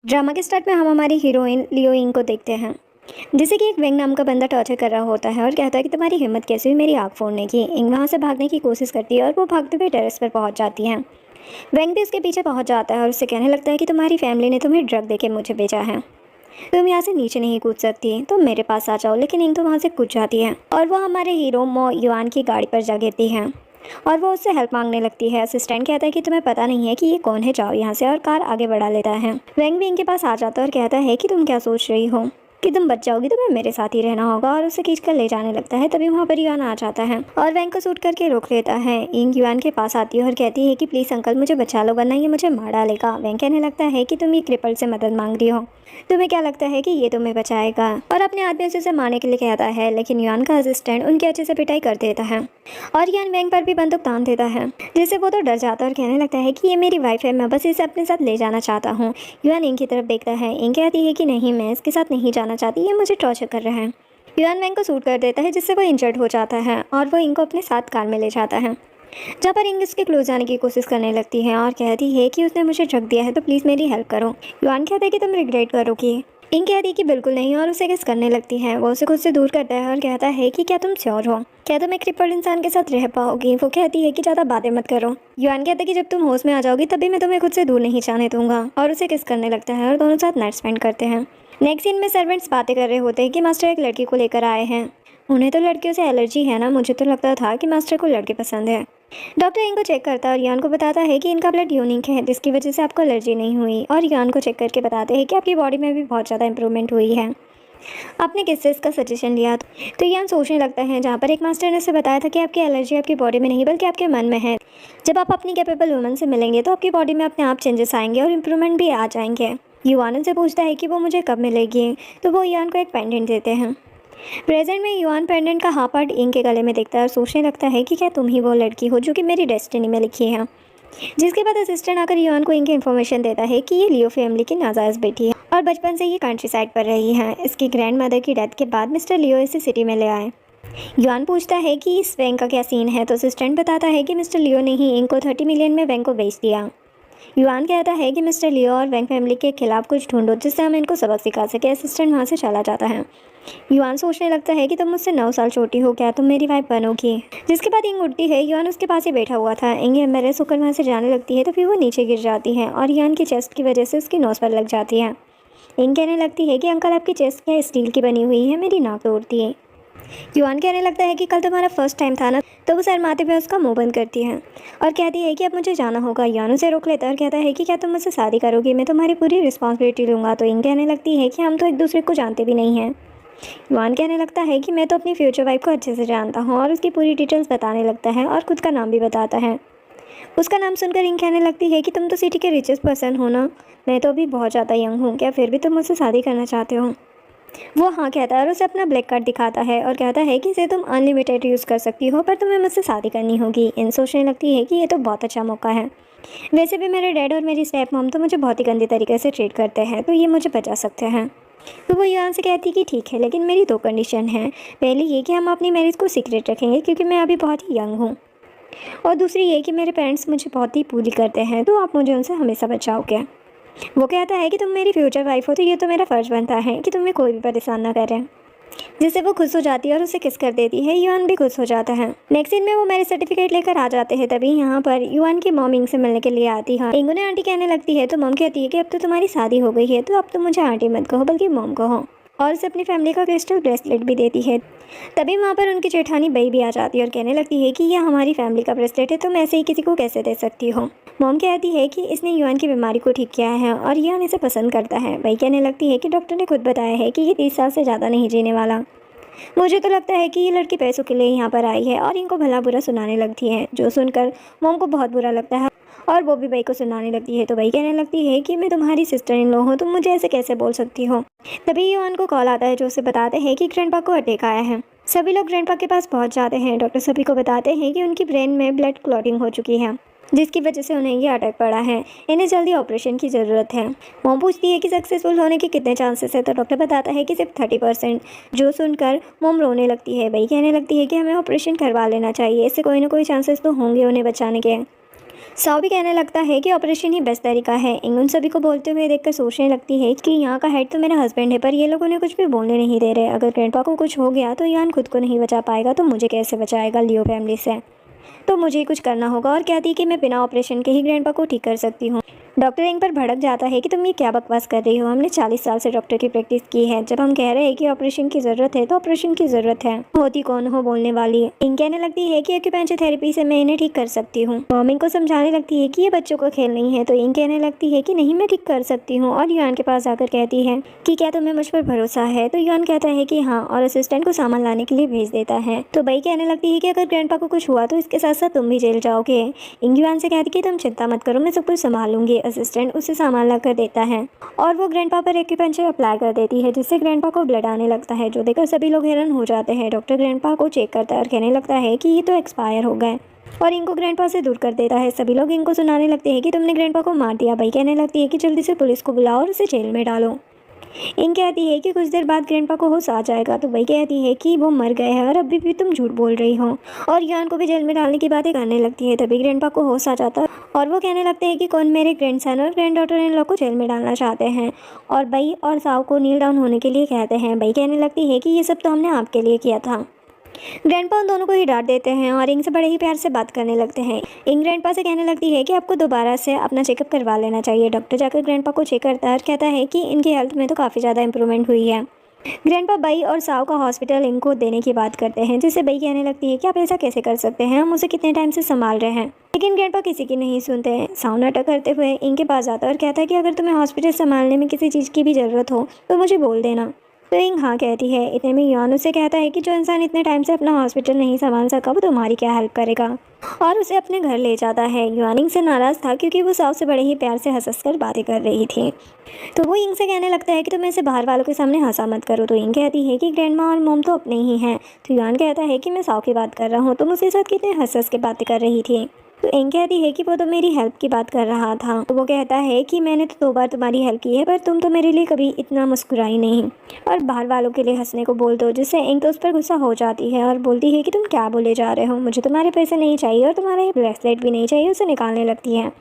Drama के start में हम हमारी हीरोइन लियो यिंग को देखते हैं, जिसे कि एक वेंग नाम का बंदा टॉर्चर कर रहा होता है और कहता है कि तुम्हारी हिम्मत कैसे हुई मेरी आँख फोड़ने की। यिंग वहाँ से भागने की कोशिश करती है और वो भागते हुए टेरेस पर पहुँच जाती है। वेंग भी उसके पीछे पहुँच जाता है और उससे कहने लगता है कि तुम्हारी फैमिली ने तुम्हें ड्रग देके मुझे भेजा है, तुम यहाँ से नीचे नहीं कूद सकती, तुम मेरे पास आ जाओ। लेकिन यिंग तो वहाँ से कूद जाती है और वो हमारे हीरो मो युआन की गाड़ी पर जा गिरती है और वो उससे हेल्प मांगने लगती है। असिस्टेंट कहता है कि तुम्हें पता नहीं है कि ये कौन है, जाओ यहाँ से, और कार आगे बढ़ा लेता है। वेंग भी इनके पास आ जाता है और कहता है कि तुम क्या सोच रही हो कि तुम बच जाओगी, तुम्हें मेरे साथ ही रहना होगा, और उसे खींचकर ले जाने लगता है। तभी वहाँ पर युआन आ जाता है और वेंग को शूट करके रोक लेता है। यिंग युआन के पास आती है और कहती है कि प्लीज़ अंकल मुझे बचा लो वरना ये मुझे मार डालेगा। वेंग कहने लगता है कि तुम ये क्रिपल से मदद मांग रही हो, तुम्हें क्या लगता है कि ये तुम्हें बचाएगा, और अपने आदमी से उसे मारने के लिए कहता है। लेकिन युआन का असिस्टेंट उनकी अच्छे से पिटाई कर देता है और युआन वेंग पर भी बंदूक तान देता है, जिससे वो तो डर जाता है और कहने लगता है कि ये मेरी वाइफ है, मैं बस इसे अपने साथ ले जाना चाहता हूँ। युआन यिंग की तरफ देखता है। यिंग कहती है कि नहीं, मैं इसके साथ नहीं जाना चाहती, ये मुझे टॉर्चर कर रहा है। युआन वेंग को शूट कर देता है, जिससे वो इंजर्ड हो जाता है और वो यिंग को अपने साथ कार में ले जाता है, जहाँ पर यिंग उसके क्लोज जाने की कोशिश करने लगती है और कहती है कि उसने मुझे ड्रग दिया है तो प्लीज़ मेरी हेल्प करो। युआन कहता है कि तुम रिग्रेट करोगी। यिंग कहती है कि बिल्कुल नहीं और उसे किस करने लगती है। वो उसे खुद से दूर करता है और कहता है कि क्या तुम श्योर हो, क्या तुम एक क्रिपल्ड इंसान के साथ रह पाओगी। वो कहती है कि ज़्यादा बातें मत करो। युआन कहता है कि जब तुम होश में आ जाओगी तभी मैं तुम्हें खुद से दूर नहीं जाने दूंगा, और उसे किस करने लगता है और दोनों साथ नाइट स्पेंड करते हैं। नेक्स्ट सीन में सर्वेंट्स बातें कर रहे होते हैं कि मास्टर एक लड़की को लेकर आए हैं। उन्हें तो लड़कियों से एलर्जी है ना, मुझे तो लगता था कि मास्टर को लड़के पसंद है। डॉक्टर इनको चेक करता है और युआन को बताता है कि इनका ब्लड यूनिक है, जिसकी वजह से आपको एलर्जी नहीं हुई, और युआन को चेक करके बताते हैं कि आपकी बॉडी में भी बहुत ज़्यादा इंप्रूवमेंट हुई है। आपने किससे इसका सजेशन लिया? तो युआन सोचने लगता है, जहाँ पर एक मास्टर ने उसे बताया था कि आपकी एलर्जी आपकी बॉडी में नहीं बल्कि आपके मन में है। जब आप अपनी कैपेबल वुमन से मिलेंगे तो आपकी बॉडी में अपने आप चेंजेस आएंगे और इम्प्रूवमेंट भी आ जाएंगे। युआन उनसे पूछता है कि वो मुझे कब मिलेगी, तो वो युआन को एक पेंडेंट देते हैं। प्रेजेंट में युआन पेंडेंट का हाफ पार्ट यिंग के गले में देखता है और सोचने लगता है कि क्या तुम ही वो लड़की हो जो कि मेरी डेस्टिनी में लिखी है। जिसके बाद असिस्टेंट आकर युआन को यिंग की इन्फॉर्मेशन देता है कि ये लियो फैमिली की नाजायज़ बेटी है और बचपन से ये कंट्री साइड पर रही है। इसकी ग्रैंड मदर की डेथ के बाद मिस्टर लियो इसे सिटी में ले आए। युआन पूछता है कि इस वेंग का क्या सीन है, तो असिस्टेंट बताता है कि मिस्टर लियो ने ही यिंग को 30 मिलियन में वेंग को बेच दिया। युआन कहता है कि मिस्टर लियो और वेंग फैमिली के खिलाफ कुछ ढूंढो जिससे हम इनको सबक सिखा सके। असिस्टेंट वहाँ से चला जाता है। युआन सोचने लगता है कि तुम मुझसे 9 साल छोटी हो, क्या तुम मेरी वाइफ बनोगी। जिसके बाद यिंग उठती है। युआन उसके पास ही बैठा हुआ था। यिंग एम्बेरस होकर वहाँ से जाने लगती है तो फिर वो नीचे गिर जाती है और युआन की चेस्ट की वजह से उसकी नोज पर लग जाती है। यिंग कहने लगती है कि अंकल आपकी चेस्ट क्या स्टील की बनी हुई है, मेरी नाक तोड़ती है। युआन कहने लगता है कि कल तुम्हारा फर्स्ट टाइम था ना, तो वो शर्माते हुए उसका मुंह बंद करती है और कहती है कि अब मुझे जाना होगा। युआन उसे रोक लेता है और कहता है कि क्या तुम मुझसे शादी करोगी, मैं तुम्हारी पूरी रिस्पॉन्सिबिलिटी लूँगा। तो यिंग कहने लगती है कि हम तो एक दूसरे को जानते भी नहीं हैं। युआन कहने लगता है कि मैं तो अपनी फ्यूचर वाइफ को अच्छे से जानता हूँ, और उसकी पूरी डिटेल्स बताने लगता है और खुद का नाम भी बताता है। उसका नाम सुनकर यिंग कहने लगती है कि तुम तो सिटी के रिचेस्ट पर्सन हो ना, मैं तो अभी बहुत ज़्यादा यंग हूँ, क्या फिर भी तुम मुझसे शादी करना चाहते हो। वो हाँ कहता है और उसे अपना ब्लैक कार्ड दिखाता है और कहता है कि इसे तुम अनलिमिटेड यूज़ कर सकती हो, पर तुम्हें मुझसे शादी करनी होगी। इन सोचने लगती है कि ये तो बहुत अच्छा मौका है। वैसे भी मेरे डैड और मेरी स्टेप मॉम तो मुझे बहुत ही गंदी तरीके से ट्रीट करते हैं, तो ये मुझे बचा सकते हैं। तो वो युआन से कहती है कि ठीक है, लेकिन मेरी 2 कंडीशन हैं। पहली ये कि हम अपनी मैरिज को सीक्रेट रखेंगे क्योंकि मैं अभी बहुत ही यंग हूँ, और दूसरी ये कि मेरे पेरेंट्स मुझे बहुत ही पूरी करते हैं, तो आप मुझे उनसे हमेशा बचाओगे। वो कहता है कि तुम मेरी फ्यूचर वाइफ हो तो ये तो मेरा फ़र्ज़ बनता है कि तुम्हें कोई भी परेशान ना करे। जिससे वो खुश हो जाती है और उसे किस कर देती है। युआन भी खुश हो जाता है। नेक्स्ट सीन में वो मैरिज सर्टिफिकेट लेकर आ जाते हैं। तभी यहाँ पर युआन की मॉम यिंग से मिलने के लिए आती है। यिंग उन्हें आंटी कहने लगती है तो मॉम कहती है कि अब तो तुम्हारी शादी हो गई है, तो अब तो मुझे आंटी मत कहो बल्कि मॉम कहो, और उसे अपनी फैमिली का क्रिस्टल ब्रेसलेट भी देती है। तभी वहाँ पर उनकी जेठानी बई भी आ जाती है और कहने लगती है कि यह हमारी फैमिली का ब्रेसलेट है, तुम ऐसे ही किसी को कैसे दे सकती हो। मॉम कहती है कि इसने युआन की बीमारी को ठीक किया है और युआन इसे पसंद करता है। बई कहने लगती है कि डॉक्टर ने खुद बताया है कि ये 30 साल से ज़्यादा नहीं जीने वाला। मुझे तो लगता है कि ये लड़की पैसों के लिए यहाँ पर आई है, और इनको भला बुरा सुनाने लगती है, जो सुनकर मॉम को बहुत बुरा लगता है और वो भी बई को सुनाने लगती है। तो बई कहने लगती है कि मैं तुम्हारी सिस्टर इन लॉ हूँ, तुम मुझे ऐसे कैसे बोल सकती हो। तभी युआन को कॉल आता है जो उसे बताते हैं कि ग्रैंडपा को अटैक आया है। सभी लोग ग्रैंडपा के पास पहुँच जाते हैं। डॉक्टर सभी को बताते हैं कि उनकी ब्रेन में ब्लड क्लॉटिंग हो चुकी है, जिसकी वजह से उन्हें ये अटैक पड़ा है। इन्हें जल्दी ऑपरेशन की ज़रूरत है। मॉम पूछती है कि सक्सेसफुल होने के कितने चांसेस है, तो डॉक्टर बताता है कि सिर्फ 30%। जो सुनकर मॉम रोने लगती है। वही कहने लगती है कि हमें ऑपरेशन करवा लेना चाहिए, इससे कोई ना कोई चांसेस तो होंगे उन्हें बचाने के। साव भी कहने लगता है कि ऑपरेशन ही बेस्ट तरीका है। इंग उन सभी को बोलते हुए देखकर सोचने लगती है कि यहाँ का हेड तो मेरा हस्बैंड है, पर ये लोग उन्हें कुछ भी बोलने नहीं दे रहे। अगर ग्रैंडपा को कुछ हो गया तो यान खुद को नहीं बचा पाएगा, तो मुझे कैसे बचाएगा लियो फैमिली से। तो मुझे ही कुछ करना होगा। और कहती है कि मैं बिना ऑपरेशन के ही ग्रैंडपा को ठीक कर सकती हूँ। डॉक्टर इंग पर भड़क जाता है कि तुम ये क्या बकवास कर रही हो, हमने 40 साल से डॉक्टर की प्रैक्टिस की है। जब हम कह रहे हैं कि ऑपरेशन की ज़रूरत है तो ऑपरेशन की ज़रूरत है, होती कौन हो बोलने वाली। इंग कहने लगती है कि एक्यूपेंचर थेरेपी से मैं इन्हें ठीक कर सकती हूँ। मॉम इंग को समझाने लगती है कि ये बच्चों का खेल नहीं है, तो इंग कहने लगती है कि नहीं, मैं ठीक कर सकती हूँ। और युआन के पास आकर कहती है कि क्या तुम्हें मुझ पर भरोसा है। तो युआन कहता है कि हाँ, और असिस्टेंट को सामान लाने के लिए भेज देता है। तो बई कहने लगती है कि अगर ग्रैंडपा को कुछ हुआ तो इसके साथ साथ तुम भी जेल जाओगे। इंग युआन से कहती है कि तुम चिंता मत करो, मैं सब कुछ संभाल लूंगी। असिस्टेंट उसे सामान ला कर देता है और वो ग्रैंडपा पर एक्यूपेंचर अप्लाई कर देती है, जिससे ग्रैंडपा को ब्लड आने लगता है, जो देखकर सभी लोग हैरान हो जाते हैं। डॉक्टर ग्रैंडपा को चेक करता है और कहने लगता है कि ये तो एक्सपायर हो गए और इनको ग्रैंडपा से दूर कर देता है। सभी लोग इनको सुनाने लगते हैं कि तुमने ग्रैंडपा को मार दिया। भाई कहने लगती है कि जल्दी से पुलिस को बुलाओ और उसे जेल में डालो। इंग कहती है कि कुछ देर बाद ग्रैंडपा को होश आ जाएगा। तो वही कहती है कि वो मर गए हैं और अभी भी तुम झूठ बोल रही हो। और यान को भी जेल में डालने की बातें करने लगती है। तभी ग्रैंडपा को होश आ जाता है और वो कहने लगते हैं कि कौन मेरे ग्रैंडसन और ग्रैंड डॉटर इन लोग को जेल में डालना चाहते हैं। और बई और साव को नील डाउन होने के लिए कहते हैं। बई कहने लगती है कि ये सब तो हमने आपके लिए किया था। ग्रैंडपा उन दोनों को ही डांट देते हैं और इंग से बड़े ही प्यार से बात करने लगते हैं। इंग ग्रैंडपा से कहने लगती है कि आपको दोबारा से अपना चेकअप करवा लेना चाहिए। डॉक्टर जाकर ग्रैंडपा को चेक करता है और कहता है कि इनकी हेल्थ में तो काफ़ी ज़्यादा इंप्रूवमेंट हुई है। ग्रैंडपा बई और साव का हॉस्पिटल इंग को देने की बात करते हैं, जिससे बई कहने लगती है कि आप ऐसा कैसे कर सकते हैं, हम उसे कितने टाइम से संभाल रहे हैं। लेकिन ग्रैंडपा किसी की नहीं सुनते हैं। साव नाटक करते हुए इंग के पास जाता है और कहता है कि अगर तुम्हें हॉस्पिटल संभालने में किसी चीज़ की भी ज़रूरत हो तो मुझे बोल देना। तो इंग हाँ कहती है। इतने में युआन उसे कहता है कि जो इंसान इतने टाइम से अपना हॉस्पिटल नहीं संभाल सका वो तुम्हारी क्या हेल्प करेगा, और उसे अपने घर ले जाता है। युआन इंग से नाराज़ था क्योंकि वो साव से बड़े ही प्यार से हंस कर बातें कर रही थी। तो वो इंग से कहने लगता है कि तुम ऐसे बाहर वालों के सामने हंसा मत करो। तो इंग कहती है कि ग्रैंडमा और मोम तो अपने ही हैं। तो युआन कहता है कि मैं साव की बात कर रहा हूँ, तुम उसके साथ कितने हंस हंस के बातें कर रही थी। तो इंग कहती है कि वो तो मेरी हेल्प की बात कर रहा था। तो वो कहता है कि मैंने तो 2 बार तुम्हारी हेल्प की है, पर तुम तो मेरे लिए कभी इतना मुस्कुराई नहीं, और बाहर वालों के लिए हंसने को बोल दो। जिससे इंग तो उस पर गुस्सा हो जाती है और बोलती है कि तुम क्या बोले जा रहे हो, मुझे तुम्हारे पैसे नहीं चाहिए और तुम्हारा ये ब्रेसलेट भी नहीं चाहिए। उसे निकालने लगती है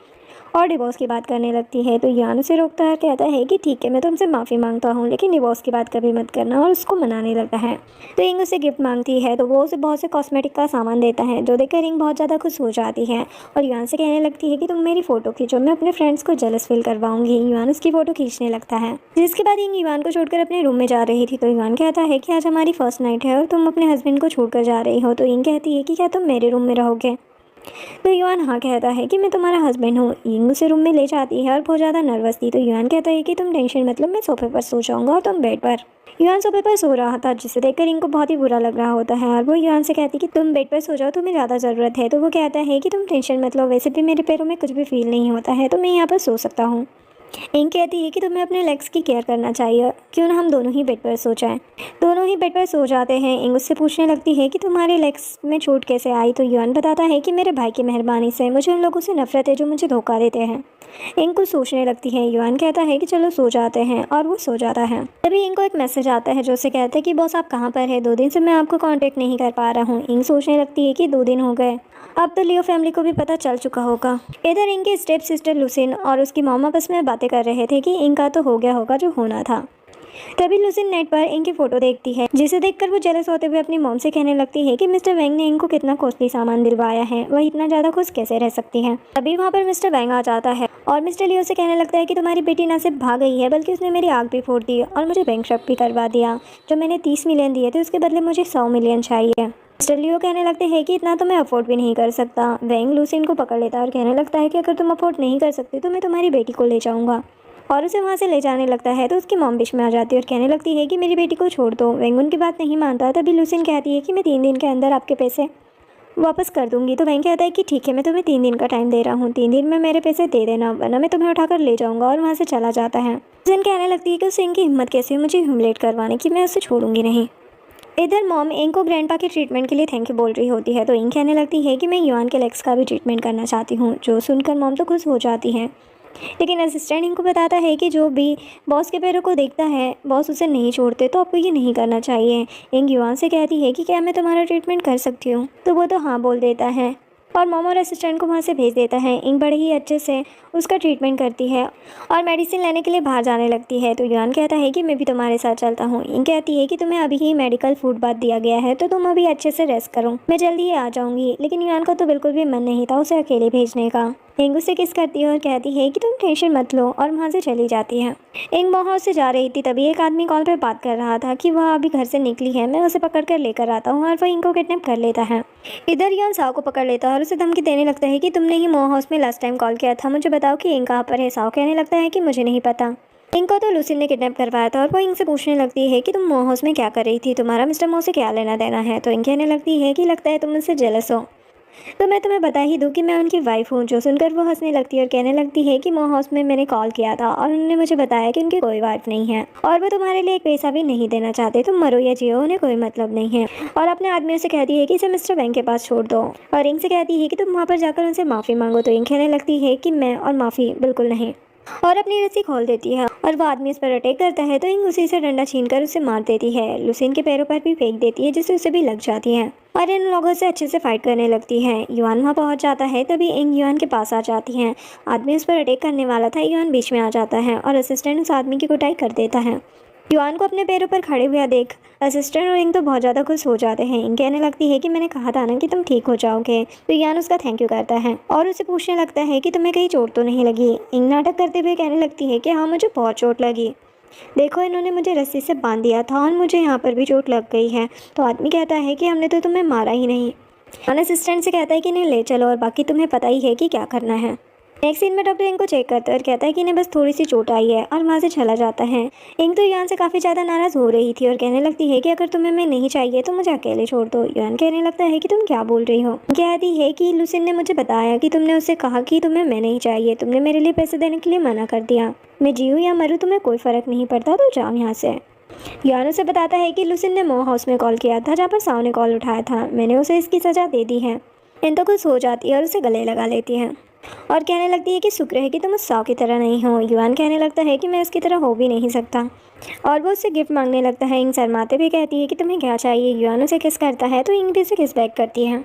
और डिवोर्स की बात करने लगती है। तो यान उसे रोकता है, कहता है कि ठीक है, मैं तुमसे माफ़ी मांगता हूँ, लेकिन डिवोर्स की बात कभी मत करना, और उसको मनाने लगता है। तो इंग उसे गिफ्ट मांगती है, तो वो उसे बहुत से कॉस्मेटिक का सामान देता है, जो देखकर इंग बहुत ज़्यादा खुश हो जाती है और यान से कहने लगती है कि तुम मेरी फ़ोटो खींचो, मैं अपने फ्रेंड्स को जेलस फील करवाऊंगी। यान उसकी फ़ोटो खींचने लगता है, जिसके बाद इंग यान को छोड़कर अपने रूम में जा रही थी। तो यान कहता है कि आज हमारी फर्स्ट नाइट है और तुम अपने हस्बैंड को छोड़कर जा रही हो। तो इंग कहती है कि क्या तुम मेरे रूम में रहोगे। तो युआन हाँ कहता है कि मैं तुम्हारा हस्बैंड हूँ। इंग उसे रूम में ले जाती है और बहुत ज़्यादा नर्वस थी। तो युआन कहता है कि तुम टेंशन मतलब, मैं सोफे पर सो जाऊँगा और तुम बेड पर। युआन सोफे पर सो रहा था, जिसे देखकर इंग को बहुत ही बुरा लग रहा होता है और वो युआन से कहती है कि तुम बेड पर सो जाओ, तुम्हें ज़्यादा ज़रूरत है। तो वो कहता है कि तुम टेंशन मत लो, वैसे भी मेरे पैरों में कुछ भी फील नहीं होता है, तो मैं यहाँ पर सो सकता हूँ। इंग कहती है कि तुम्हें अपने लेग्स की केयर करना चाहिए, क्यों ना हम दोनों ही बेड पर सो जाएं। दोनों ही बेड पर सो जाते हैं। इंग उससे पूछने लगती है कि तुम्हारे लेग्स में चोट कैसे आई। तो युआन बताता है कि मेरे भाई की मेहरबानी से, मुझे उन लोगों से नफरत है जो मुझे धोखा देते हैं। इंग कुछ सोचने लगती है। युआन कहता है कि चलो सो जाते हैं, और वो सो जाता है। तभी इंग को एक मैसेज आता है जो उसे कहता है कि बॉस आप कहाँ पर है, 2 दिन से मैं आपको कांटेक्ट नहीं कर पा रहा हूँ। इंग सोचने लगती है कि 2 दिन हो गए, अब तो लियो फैमिली को भी पता चल चुका होगा। इधर इंग के स्टेप सिस्टर लुसिन और उसकी मॉम आपस में बातें कर रहे थे कि इंग का तो हो गया होगा जो होना था। तभी लुसिन नेट पर इंग की फोटो देखती है, जिसे देखकर वो जेलस होते हुए अपनी मॉम से कहने लगती है कि मिस्टर वैंग ने इंग को कितना कॉस्टली सामान दिलवाया है, वह इतना ज़्यादा खुश कैसे रह सकती है। तभी वहाँ पर मिस्टर वैंग आ जाता है और मिस्टर लियो से कहने लगता है कि तुम्हारी बेटी ना सिर्फ भाग गई है, बल्कि उसने मेरी आग भी फोड़ दी और मुझे बैंकक्रप्ट भी करवा दिया। जो मैंने 30 मिलियन दिए थे उसके बदले मुझे 100 मिलियन चाहिए। मिस्टर लियो कहने लगते हैं कि इतना तो मैं अफोर्ड भी नहीं कर सकता। वैंग लुसिन को पकड़ लेता है और कहने लगता है कि अगर तुम अफोर्ड नहीं कर सकते तो मैं तुम्हारी बेटी को ले जाऊँगा, और उसे वहाँ से ले जाने लगता है। तो उसकी मॉम बीच में आ जाती है और कहने लगती है कि मेरी बेटी को छोड़ दो। वैंग उनकी बात नहीं मानता। तभी लुसिन कहती है कि मैं 3 दिन के अंदर आपके पैसे वापस कर दूंगी। तो वैंग कहता है कि ठीक है, मैं तुम्हें 3 दिन का टाइम दे रहा हूँ, 3 दिन में मेरे पैसे दे देना, वरना मैं तुम्हें उठाकर ले जाऊँगा, और वहाँ से चला जाता है। लुसिन कहने लगती है कि उसे इनकी हिम्मत कैसे मुझे ह्यूमिलेट करवाने की, मैं उसे छोड़ूंगी नहीं। इधर मॉम इंग को ग्रैंडपा के ट्रीटमेंट के लिए थैंक यू बोल रही होती है। तो इंग कहने लगती है कि मैं युआन के लेग्स का भी ट्रीटमेंट करना चाहती हूँ, जो सुनकर मॉम तो खुश हो जाती है। लेकिन असिस्टेंट इंग को बताता है कि जो भी बॉस के पैरों को देखता है, बॉस उसे नहीं छोड़ते, तो आपको ये नहीं करना चाहिए। इंग युआन से कहती है कि क्या मैं तुम्हारा ट्रीटमेंट कर सकती हूँ। तो वो तो हाँ बोल देता है। और मॉम और असिस्टेंट को वहाँ से भेज देता है। इंग बड़े ही अच्छे से उसका ट्रीटमेंट करती है और मेडिसिन लेने के लिए बाहर जाने लगती है। तो युआन कहता है कि मैं भी तुम्हारे साथ चलता हूँ। इंग कहती है कि तुम्हें अभी ही मेडिकल फूड बात दिया गया है, तो तुम अभी अच्छे से रेस्ट करो, मैं जल्दी ही आ जाऊँगी। लेकिन युआन का तो बिल्कुल भी मन नहीं था उसे अकेले भेजने का। इंग उसे किस करती है और कहती है कि तुम टेंशन मत लो, और वहाँ से चली जाती है। इंग वहाँ से जा रही थी, तभी एक आदमी कॉल पे बात कर रहा था कि वह अभी घर से निकली है, मैं उसे पकड़ कर लेकर आता हूँ, और वह इंग को किडनैप कर लेता है। इधर युआन साओ को पकड़ लेता है और उसे धमकी देने लगता है कि तुमने ही मो हाउस में लास्ट टाइम कॉल किया था, मुझे बताओ कि इंग कहाँ पर है। साओ कहने लगता है कि मुझे नहीं पता, इंग को तो लुसिन ने किडनैप करवाया था। और वो इंग से पूछने लगती है कि तुम मो हाउस में क्या कर रही थी, तुम्हारा मिस्टर मो से क्या लेना देना है। तो इंग कहने लगती है कि लगता है तुम मुझसे जेलस हो, तो मैं तुम्हें बता ही दूँ कि मैं उनकी वाइफ हूँ। जो सुनकर वो हंसने लगती है और कहने लगती है कि मो हाउस में मैंने कॉल किया था और उन्होंने मुझे बताया कि उनकी कोई वाइफ नहीं है और वो तुम्हारे लिए एक पैसा भी नहीं देना चाहते, तुम मरो या जियो उन्हें कोई मतलब नहीं है। और अपने आदमियों से कहती है कि इसे मिस्टर बैंक के पास छोड़ दो, और इंग से कहती है कि तुम वहाँ पर जाकर उनसे माफ़ी मांगो। तो इंग कहने लगती है कि मैं और माफ़ी बिल्कुल नहीं, और अपनी रस्सी खोल देती है और वो आदमी उस पर अटैक करता है। तो इंग उसी से डंडा छीनकर उसे मार देती है, लुसिन के पैरों पर भी फेंक देती है जिससे उसे भी लग जाती है, और इन लोगों से अच्छे से फाइट करने लगती है। युआन वहाँ पहुँच जाता है, तभी इंग युआन के पास आ जाती है। आदमी उस पर अटैक करने वाला था, युआन बीच में आ जाता है और असिस्टेंट उस आदमी की कुटाई कर देता है। युआन को अपने पैरों पर खड़े हुए देख असिस्टेंट और इंग तो बहुत ज़्यादा खुश हो जाते हैं। इंग कहने लगती है कि मैंने कहा था ना कि तुम ठीक हो जाओगे। तो युआन उसका थैंक यू करता है और उसे पूछने लगता है कि तुम्हें कहीं चोट तो नहीं लगी। इंग नाटक करते हुए कहने लगती है कि हाँ, मुझे बहुत चोट लगी, देखो इन्होंने मुझे रस्सी से बांध दिया था और मुझे यहाँ पर भी चोट लग गई है। तो आदमी कहता है कि हमने तो तुम्हें मारा ही नहीं। असिस्टेंट से कहता है कि इन्हें ले चलो और बाकी तुम्हें पता ही है कि क्या करना है। नेक्स्ट सीन में डॉक्टर इंग को चेक करता है और कहता है कि इन्हें बस थोड़ी सी चोट आई है, और वहाँ से चला जाता है। इंग तो युआन से काफ़ी ज़्यादा नाराज़ हो रही थी और कहने लगती है कि अगर तुम्हें मैं नहीं चाहिए तो मुझे अकेले छोड़ दो। युआन कहने लगता है कि तुम क्या बोल रही हो। कहती है कि लुसिन ने मुझे बताया कि तुमने उससे कहा कि तुम्हें मैं नहीं चाहिए, तुमने मेरे लिए पैसे देने के लिए मना कर दिया, मैं जीऊँ या मरूँ तुम्हें कोई फ़र्क नहीं पड़ता, तो जाओ यहाँ से। युआन उसे बताता है कि लुसिन ने मो हाउस में कॉल किया था जहाँ पर साओ ने कॉल उठाया था, मैंने उसे इसकी सज़ा दे दी है। इन तो खुश हो जाती है और उसे गले लगा लेती है और कहने लगती है कि शुक्र है कि तुम उस साओ की तरह नहीं हो। युआन कहने लगता है कि मैं उसकी तरह हो भी नहीं सकता, और वो उससे गिफ्ट मांगने लगता है। इंग शर्माते भी कहती है कि तुम्हें क्या चाहिए। युआन उसे किस करता है तो इंग भी उसे किस बैक करती है।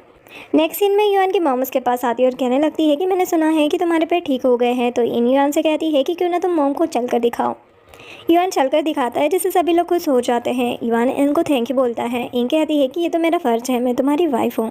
नेक्स्ट सीन में युआन की मॉम उसके पास आती है और कहने लगती है कि मैंने सुना है कि तुम्हारे पैर ठीक हो गए हैं। तो इन युआन से कहती है कि क्यों ना तुम मॉम को चल कर दिखाओ। युआन चलकर दिखाता है जिससे सभी लोग खुश हो जाते हैं। युआन इनको थैंक यू बोलता है। इंग कहती है कि ये तो मेरा फ़र्ज़ है, मैं तुम्हारी वाइफ हूँ।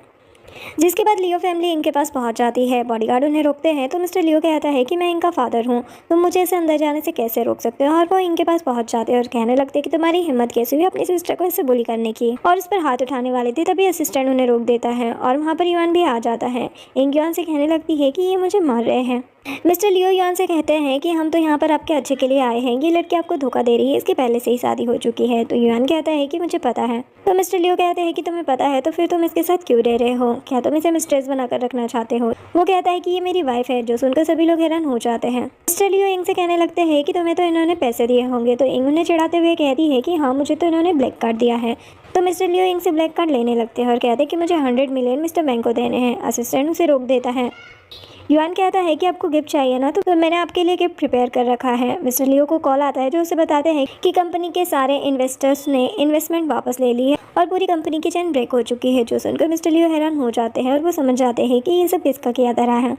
जिसके बाद लियो फैमिली इनके पास पहुंच जाती है। बॉडीगार्ड उन्हें रोकते हैं तो मिस्टर लियो कहता है कि मैं इनका फादर हूं, तुम मुझे इसे अंदर जाने से कैसे रोक सकते हो। और वो इनके पास पहुंच जाते हैं और कहने लगते हैं कि तुम्हारी हिम्मत कैसे हुई अपनी सिस्टर को इससे बुली करने की, और उस पर हाथ उठाने वाले थे, तभी असिस्टेंट उन्हें रोक देता है और वहाँ पर युआन भी आ जाता है। इंग युआन से कहने लगती है कि ये मुझे मार रहे हैं। मिस्टर लियो युआन से कहते हैं कि हम तो यहाँ पर आपके अच्छे के लिए आए हैं, ये लड़की आपको धोखा दे रही है, इसकी पहले से ही शादी हो चुकी है। तो युआन कहता है कि मुझे पता है। तो मिस्टर लियो कहते हैं कि तुम्हें पता है तो फिर तुम इसके साथ क्यों रह रहे हो, क्या तुम इसे मिस्ट्रेस बनाकर रखना चाहते हो। वो कहता है कि ये मेरी वाइफ है, जो सुनकर सभी लोग हैरान हो जाते हैं। मिस्टर लियो इंग से कहने लगते हैं कि तुम्हें तो इन्होंने पैसे दिए होंगे। तो इंग उन्हें चिढ़ाते हुए कहती है कि हाँ, मुझे तो इन्होंने ब्लैक कार्ड दिया है। तो मिस्टर लियो इंग से ब्लैक कार्ड लेने लगते हैं और कहते हैं कि मुझे 100 मिलियन मिस्टर बैंक को देने हैं। असिस्टेंट उसे रोक देता है। युआन कहता है कि आपको गिफ्ट चाहिए ना, तो मैंने आपके लिए गिफ्ट प्रिपेयर कर रखा है। मिस्टर लियो को कॉल आता है जो उसे बताते हैं कि कंपनी के सारे इन्वेस्टर्स ने इन्वेस्टमेंट वापस ले ली है और पूरी कंपनी की चेन ब्रेक हो चुकी है। जो सुनकर मिस्टर लियो हैरान हो जाते हैं और वो समझ जाते हैं कि ये सब किसका किया धरा है,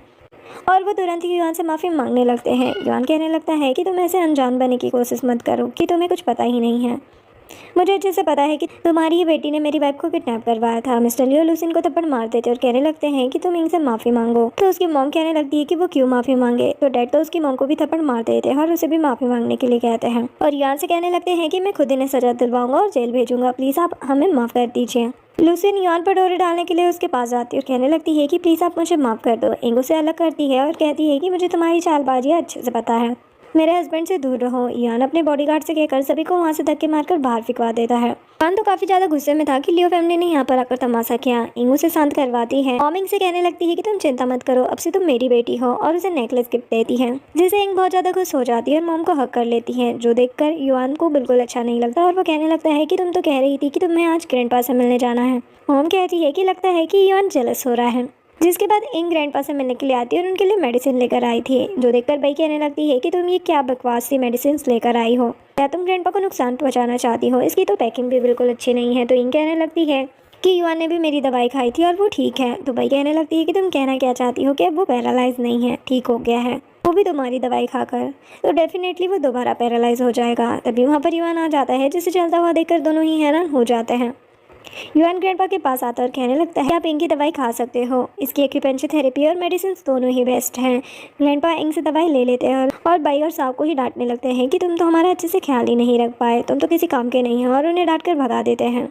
और वो तुरंत ही युआन से माफ़ी मांगने लगते हैं। युआन कहने लगता है कि तुम ऐसे अनजान बनने की कोशिश मत करो कि तुम्हें कुछ पता ही नहीं है, मुझे अच्छे से पता है कि तुम्हारी ही बेटी ने मेरी वाइफ को किडनैप करवाया था। मिस्टर लियो लुसिन को थप्पड़ मार देते और कहने लगते हैं कि तुम इनसे माफ़ी मांगो। तो उसकी मॉम कहने लगती है कि वो क्यों माफ़ी मांगे। तो डैड तो उसकी मॉम को भी थप्पड़ मार देते हैं और उसे भी माफ़ी मांगने के लिए कहते हैं, और युआन से कहने लगते हैं कि मैं खुद इन्हें सजा दिलवाऊंगा और जेल भेजूंगा, प्लीज़ आप हमें माफ़ कर दीजिए। लुसिन युआन पर डोरे डालने के लिए उसके पास जाती है और कहने लगती है कि प्लीज़ आप मुझे माफ़ कर दो। इंग उसे अलग करती है और कहती है कि मुझे तुम्हारी चालबाजी अच्छे से पता है, मेरे हस्बैंड से दूर रहो। युआन अपने बॉडीगार्ड से कहकर सभी को वहाँ से धक्के मारकर बाहर फिकवा देता है। युआन तो काफ़ी ज़्यादा गुस्से में था कि लियो फैमिली ने यहाँ पर आकर तमाशा किया। इंग उसे शांत करवाती है। मॉम इंग से कहने लगती है कि तुम चिंता मत करो, अब से तुम मेरी बेटी हो, और उसे नेकलेस गिफ्ट देती है, जिसे इंग बहुत ज़्यादा खुश हो जाती है और मॉम को हक कर लेती है, जो देखकर युआन को बिल्कुल अच्छा नहीं लगता। और वो कहने लगता है कि तुम तो कह रही थी कि तुम्हें आज ग्रैंडपा से मिलने जाना है। मॉम कहती है कि लगता है कि युआन जेलस हो रहा है। जिसके बाद इंग ग्रैंडपा से मिलने के लिए आती है और उनके लिए मेडिसिन लेकर आई थी, जो देखकर बई कहने लगती है कि तुम ये क्या बकवास सी मेडिसिन लेकर आई हो, क्या तुम ग्रैंडपा को नुकसान पहुंचाना चाहती हो, इसकी तो पैकिंग भी बिल्कुल अच्छी नहीं है। तो इंग कहने लगती है कि युआन ने भी मेरी दवाई खाई थी और वो ठीक है। तो भाई कहने लगती है कि तुम कहना क्या चाहती हो कि अब वो पैरालाइज नहीं है, ठीक हो गया है, वो भी तुम्हारी दवाई खाकर, तो डेफिनेटली वो दोबारा पैरालाइज हो जाएगा। तभी वहाँ पर युआन आ जाता है, जिसे चलता हुआ देखकर दोनों ही हैरान हो जाते हैं। युआन ग्रैंडपा के पास आता और कहने लगता है आप इंग की दवाई खा सकते हो, इसकी एक्यूपेंचर थेरेपी और मेडिसिन दोनों ही बेस्ट हैं। ग्रैंडपा इंग से दवाई ले लेते हैं और बाई और साव को ही डांटने लगते हैं कि तुम तो हमारा अच्छे से ख्याल ही नहीं रख पाए, तुम तो किसी काम के नहीं हो, और उन्हें डांट कर भगा देते हैं।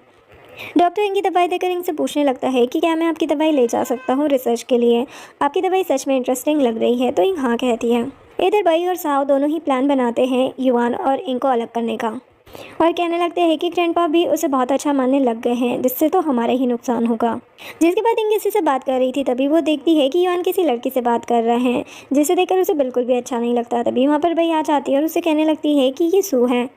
डॉक्टर इंग की दवाई देकर इंग से पूछने लगता है कि क्या मैं आपकी दवाई ले जा सकता हूँ रिसर्च के लिए, आपकी दवाई सच में इंटरेस्टिंग लग रही है। तो इंग हाँ कहती है। इधर बाई और साव दोनों ही प्लान बनाते हैं युआन और इंग को अलग करने का, और कहने लगते हैं कि ग्रैंडपा भी उसे बहुत अच्छा मानने लग गए हैं, जिससे तो हमारा ही नुकसान होगा। जिसके बाद इंग किसी से बात कर रही थी, तभी वो देखती है कि युआन किसी लड़की से बात कर रहे हैं, जिसे देखकर उसे बिल्कुल भी अच्छा नहीं लगता। तभी वहाँ पर बाई आ जाती है और उसे कहने लगती है कि ये सू है,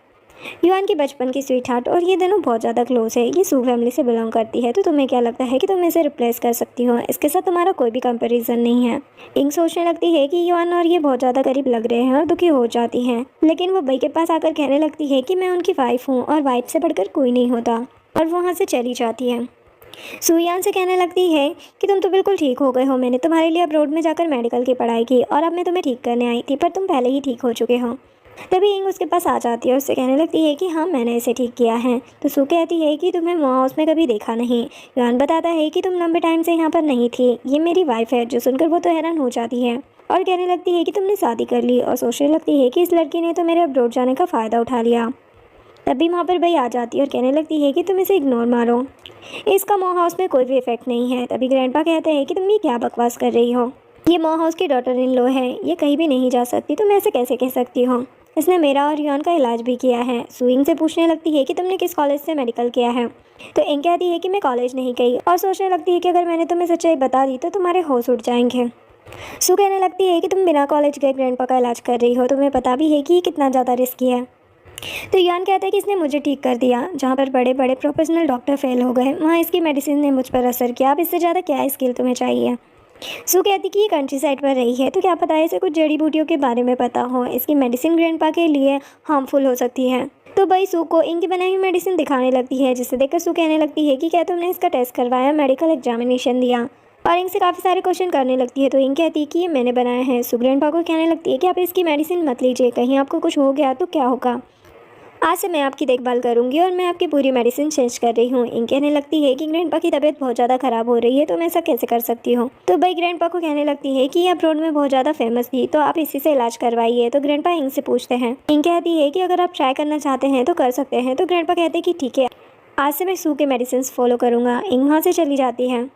युआन की बचपन की स्वीट हार्ट, और ये दोनों बहुत ज़्यादा क्लोज है, ये सू फैमिली से बिलोंग करती है। तो तुम्हें क्या लगता है कि तुम इसे रिप्लेस कर सकती हो, इसके साथ तुम्हारा कोई भी कंपैरिजन नहीं है। इंग सोचने लगती है कि युआन और ये बहुत ज़्यादा करीब लग रहे हैं और दुखी हो जाती हैं, लेकिन वो बाई के पास आकर कहने लगती है कि मैं उनकी वाइफ हूँ और वाइफ से बढ़कर कोई नहीं होता, और वहाँ से चली जाती है। सुयान से कहने लगती है कि तुम तो बिल्कुल ठीक हो गए हो, मैंने तुम्हारे लिए अब्रॉड में जाकर मेडिकल की पढ़ाई की और अब मैं तुम्हें ठीक करने आई थी, पर तुम पहले ही ठीक हो चुके हो। तभी इंग उसके पास आ जाती है और उससे कहने लगती है कि हाँ मैंने इसे ठीक किया है। तो सू कहती है कि तुम्हें मॉ हाउस में कभी देखा नहीं। युआन बताता है कि तुम लंबे टाइम से यहाँ पर नहीं थी, ये मेरी वाइफ है। जो सुनकर वो तो हैरान हो जाती है और कहने लगती है कि तुमने शादी कर ली, और सोचने लगती है कि इस लड़की ने तो मेरे अब्रॉड जाने का फ़ायदा उठा लिया। तभी वहाँ पर भाई आ जाती है और कहने लगती है कि तुम इसे इग्नोर मारो, इसका मॉ हाउस में कोई भी इफेक्ट नहीं है। तभी ग्रैंडपा कहते हैं कि तुम ये क्या बकवास कर रही हो, ये मॉ हाउस की डॉटर इन लॉ है, ये कहीं भी नहीं जा सकती, तुम ऐसे कैसे कह सकती हो, इसने मेरा और युआन का इलाज भी किया है। सू इंग से पूछने लगती है कि तुमने किस कॉलेज से मेडिकल किया है। तो इंग कहती है कि मैं कॉलेज नहीं गई, और सोचने लगती है कि अगर मैंने तुम्हें सच्चाई बता दी तो तुम्हारे होश उड़ जाएंगे। सू कहने लगती है कि तुम बिना कॉलेज गए ग्रैंडपा का इलाज कर रही हो, तुम्हें पता भी है कि ये कितना ज़्यादा रिस्की है। तो युआन कहता है कि इसने मुझे ठीक कर दिया, जहाँ पर बड़े बड़े प्रोफेशनल डॉक्टर फेल हो गए वहाँ इसकी मेडिसिन ने मुझ पर असर किया, अब इससे ज़्यादा क्या स्किल तुम्हें चाहिए। सू कहती कि ये कंट्री साइड पर रही है, तो क्या पता है इसे कुछ जड़ी बूटियों के बारे में पता हो, इसकी मेडिसिन ग्रैंडपा के लिए हार्मफुल हो सकती है। तो भाई सू को इंग की बनाई हुई मेडिसिन दिखाने लगती है, जिसे देखकर सू कहने लगती है कि क्या तुमने इसका टेस्ट करवाया, मेडिकल एग्जामिनेशन दिया, और इंग से काफ़ी सारे क्वेश्चन करने लगती है। तो इंग कहती है कि ये मैंने बनाया है। सू ग्रैंडपा को कहने लगती है कि आप इसकी मेडिसिन मत लीजिए, कहीं आपको कुछ हो गया तो क्या होगा, आज से मैं आपकी देखभाल करूंगी और मैं आपकी पूरी मेडिसिन चेंज कर रही हूँ। इंग कहने लगती है कि ग्रैंडपा की तबीयत बहुत ज़्यादा ख़राब हो रही है, तो मैं ऐसा कैसे कर सकती हूँ। तो भाई ग्रैंडपा को कहने लगती है कि ये अब्रॉड में बहुत ज़्यादा फेमस थी, तो आप इसी से इलाज करवाइए। तो ग्रैंडपा इंग से पूछते हैं, इंग कहती है कि अगर आप ट्राई करना चाहते हैं तो कर सकते हैं। तो ग्रैंडपा कहते हैं कि ठीक है, आज से मैं सू के मेडिसिन फॉलो करूँगा। इंग वहाँ से चली जाती है।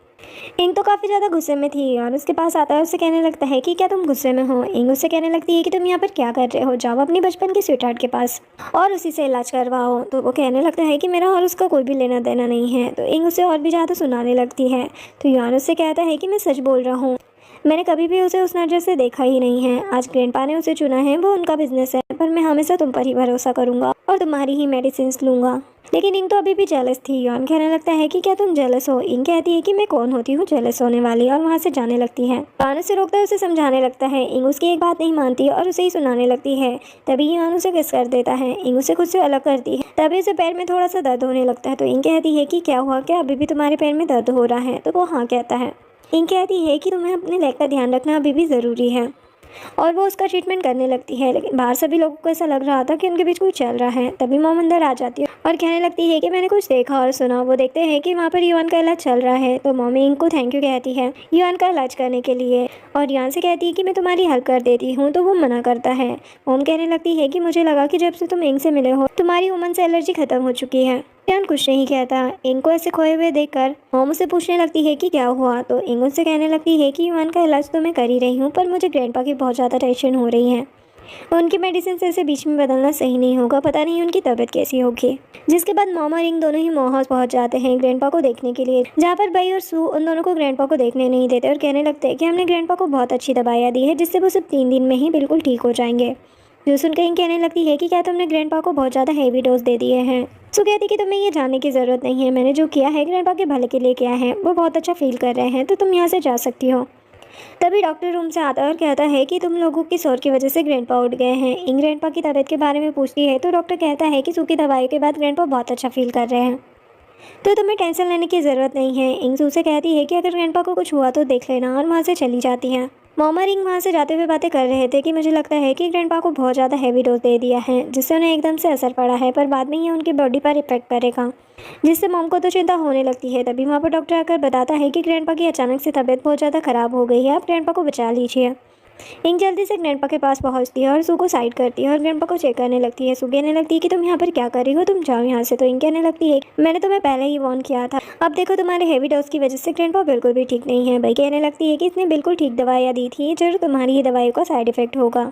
इंग तो काफ़ी ज़्यादा गुस्से में थी और उसके पास आता है, उससे कहने लगता है कि क्या तुम गुस्से में हो। इंग उससे कहने लगती है कि तुम यहाँ पर क्या कर रहे हो, जाओ अपनी बचपन की स्वीटहार्ट के पास और उसी से इलाज करवाओ। तो वो कहने लगता है कि मेरा और उसका कोई भी लेना देना नहीं है। तो इंग उसे और भी ज़्यादा सुनाने लगती है। तो युआन उससे कहता है कि मैं सच बोल रहा हूँ, मैंने कभी भी उसे उस नज़र से देखा ही नहीं है। आज ग्रैंडपा ने उसे चुना है, वो उनका बिजनेस है, पर मैं हमेशा तुम पर ही भरोसा करूँगा और तुम्हारी ही मेडिसिन लूँगा। लेकिन इंग तो अभी भी जेलस थी। युआन कहने लगता है कि क्या तुम जेलस हो। इंग कहती है कि मैं कौन होती हूँ जेलस होने वाली, और वहाँ से जाने लगती है। युआन उसे रोकता है, उसे समझाने लगता है। इंग उसकी एक बात नहीं मानती और उसे ही सुनाने लगती है। तभी युआन उसे किस कर देता है। इंग उसे खुद से अलग करती है। तभी उसे पैर में थोड़ा सा दर्द होने लगता है। तो इंग कहती है कि क्या हुआ, क्या अभी भी तुम्हारे पैर में दर्द हो रहा है। तो वो हाँ कहता है। इंग कहती है कि तुम्हें अपने लेग का ध्यान रखना अभी भी ज़रूरी है, और वो उसका ट्रीटमेंट करने लगती है। लेकिन बाहर सभी लोगों को ऐसा लग रहा था कि उनके बीच कुछ चल रहा है। तभी मॉम अंदर आ जाती है और कहने लगती है कि मैंने कुछ देखा और सुना। वो देखते हैं कि वहाँ पर युआन का इलाज चल रहा है। तो मॉमी इंग को थैंक यू कहती है युआन का इलाज करने के लिए, और युआन से कहती है कि मैं तुम्हारी हेल्प कर देती हूँ। तो वो मना करता है। मॉम कहने लगती है कि मुझे लगा कि जब से तुम इंग से मिले हो तुम्हारी वुमन से एलर्जी खत्म हो चुकी है। युआन कुछ नहीं कहता। इंग को ऐसे खोए हुए देखकर मॉम उसे पूछने लगती है कि क्या हुआ। तो इंग उससे कहने लगती है कि युआन का इलाज तो मैं कर ही रही हूँ, पर मुझे ग्रैंडपा की बहुत ज़्यादा टेंशन हो रही है, उनकी मेडिसिन से इसे बीच में बदलना सही नहीं होगा, पता नहीं उनकी तबीयत कैसी होगी। जिसके बाद मॉम और इंग दोनों ही मॉ हाउस पहुंच जाते हैं ग्रैंडपा को देखने के लिए, जहाँ पर बाई और सू उन दोनों को ग्रैंडपा को देखने नहीं देते और कहने लगते हैं कि हमने ग्रैंडपा को बहुत अच्छी दवाइयाँ दी है, जिससे वो सिर्फ 3 दिन में ही बिल्कुल ठीक हो जाएंगे। जो सुनकर इंग कहने लगती है कि क्या तुमने ग्रैंडपा को बहुत ज़्यादा हैवी डोज दे दिए हैं। सू कहती कि तुम्हें ये जानने की ज़रूरत नहीं है, मैंने जो किया है ग्रैंडपा के भले के लिए किया है, वो बहुत अच्छा फील कर रहे हैं, तो तुम यहाँ से जा सकती हो। तभी डॉक्टर रूम से आता है और कहता है कि तुम लोगों की शोर की वजह से ग्रैंडपा उठ गए हैं। इंग ग्रैंडपा की तबीयत के बारे में पूछती है। तो डॉक्टर कहता है कि सू की दवाई के बाद ग्रैंडपा बहुत अच्छा फील कर रहे हैं। तो तुम्हें टेंशन लेने की ज़रूरत नहीं है। इंग सू से कहती है कि अगर ग्रैंडपा को कुछ हुआ तो देख लेना, और वहाँ से चली जाती है। मॉम और इंग वहाँ से जाते हुए बातें कर रहे थे कि मुझे लगता है कि ग्रैंडपा को बहुत ज़्यादा हैवी डोज दे दिया है, जिससे उन्हें एकदम से असर पड़ा है, पर बाद में ये उनकी बॉडी पर इफेक्ट करेगा, जिससे मॉम को तो चिंता होने लगती है। तभी वहाँ पर डॉक्टर आकर बताता है कि ग्रैंडपा की अचानक से तबीयत बहुत ज़्यादा ख़राब हो गई है, आप ग्रैंडपा को बचा लीजिए। इंग जल्दी से ग्रैंडपा के पास पहुंचती है और सू को साइड करती है और ग्रैंडपा को चेक करने लगती है। सू कहने लगती है कि तुम यहाँ पर क्या कर रही हो, तुम जाओ यहाँ से। तो इंग कहने लगती है मैंने तुम्हें पहले ही वार्न किया था, अब देखो तुम्हारे हेवी डोज की वजह से ग्रैंडपा बिल्कुल भी ठीक नहीं है। भाई कहने लगती है कि इसने बिल्कुल ठीक दवाइयाँ दी थी, जरूर तुम्हारी ये दवाइयों का साइड इफेक्ट होगा।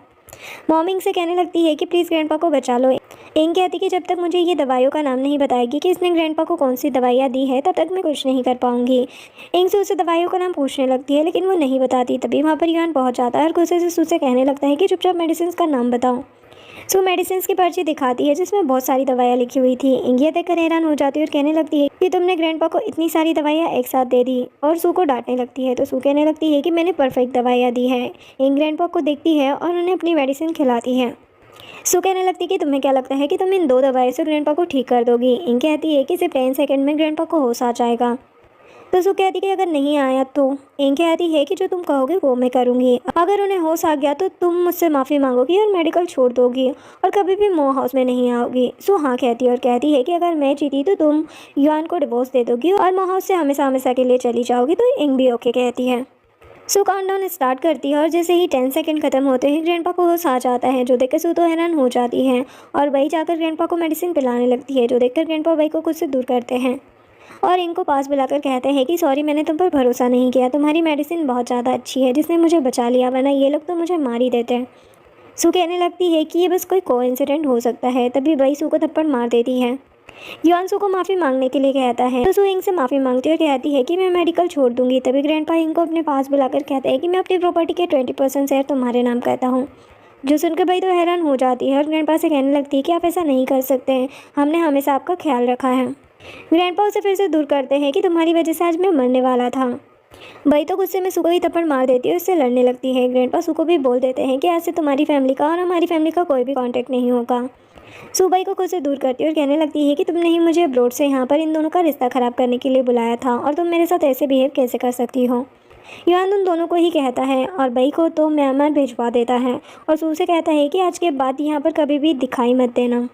मॉम इंग से कहने लगती है कि प्लीज़ ग्रैंडपा को बचा लो। इंग कहती कि जब तक मुझे ये दवाइयों का नाम नहीं बताएगी कि इसने ग्रैंडपा को कौन सी दवाइयाँ दी है, तब तक मैं कुछ नहीं कर पाऊंगी। इंग सू से दवाइयों का नाम पूछने लगती है, लेकिन वो नहीं बताती। तभी वहाँ पर युआन पहुँच जाता है और गुस्से से सू से कहने लगता है कि चुपचाप मेडिसिन का नाम बताओ। सो मेडिसिन की पर्ची दिखाती है जिसमें बहुत सारी दवाइयाँ लिखी हुई थी। इंग ये देखकर हैरान हो जाती है और कहने लगती है कि तुमने ग्रैंडपा को इतनी सारी दवाइयाँ एक साथ दे दी, और सू को डांटने लगती है। तो सू कहने लगती है कि मैंने परफेक्ट दवाइयाँ दी है। इंग ग्रैंडपा को देखती है और उन्हें अपनी मेडिसिन खिलाती है। सू कहने लगती है कि तुम्हें क्या लगता है कि तुम इन 2 दवाइयों से ग्रैंडपा को ठीक कर दोगी। इंग कहती है कि सिर्फ 10 सेकंड में ग्रैंडपा को होश आ जाएगा। तो सू कहती है कि अगर नहीं आया तो। इंग कहती है कि जो तुम कहोगे वो मैं करूँगी, अगर उन्हें होश आ गया तो तुम मुझसे माफ़ी मांगोगी और मेडिकल छोड़ दोगी और कभी भी मो हाउस में नहीं आओगी। सू हाँ कहती है और कहती है कि अगर मैं जीती तो तुम युआन को डिवोर्स दे दोगी और मो हाउस से हमेशा हमेशा के लिए चली जाओगी। तो इंग भी ओके कहती है। सू काउंटडाउन स्टार्ट करती है और जैसे ही 10 सेकंड खत्म होते हैं ग्रैंडपा को होश आ जाता है, जो देखकर सू तो हैरान हो जाती है और वही जाकर ग्रैंडपा को मेडिसिन पिलाने लगती है, जो देखकर ग्रैंडपा वही को खुद से दूर करते हैं और इनको पास बुलाकर कहते हैं कि सॉरी मैंने तुम पर भरोसा नहीं किया, तुम्हारी मेडिसिन बहुत ज़्यादा अच्छी है जिसने मुझे बचा लिया, वरना ये लोग तो मुझे मार ही देते हैं। सू कहने लगती है कि ये बस कोई कोइंसिडेंट हो सकता है। तभी वही सू को थप्पड़ मार देती है। युआन सू को माफ़ी मांगने के लिए कहता है, तो सू इंग से माफ़ी मांगती है और कहती है कि मैं मेडिकल छोड़ दूंगी। तभी ग्रैंडपा इंग को अपने पास बुलाकर कहते हैं कि मैं अपनी प्रॉपर्टी के 20% शेयर तुम्हारे नाम करता हूँ। जो सुनकर भाई तो हैरान हो जाती है और ग्रैंडपा से कहने लगती है कि आप ऐसा नहीं कर सकते हैं, हमने हमेशा आपका ख्याल रखा है। ग्रैंडपा उसे फिर से दूर करते हैं कि तुम्हारी वजह से आज मैं मरने वाला था। भाई तो गुस्से में सू को ही थप्पड़ मार देती है, उससे लड़ने लगती है। ग्रैंडपा सू को भी बोल देते हैं कि आज से तुम्हारी फैमिली का और हमारी फैमिली का कोई भी कांटेक्ट नहीं होगा। सू भाई को खुद से दूर करती है और कहने लगती है कि तुमने ही मुझे अब्रोड से यहाँ पर इन दोनों का रिश्ता ख़राब करने के लिए बुलाया था, और तुम मेरे साथ ऐसे बिहेव कैसे कर सकती हो। युआन उन दोनों को ही कहता है और भाई को तो म्यांमार भिजवा देता है और सू से कहता है कि आज के बाद यहाँ पर कभी भी दिखाई मत देना।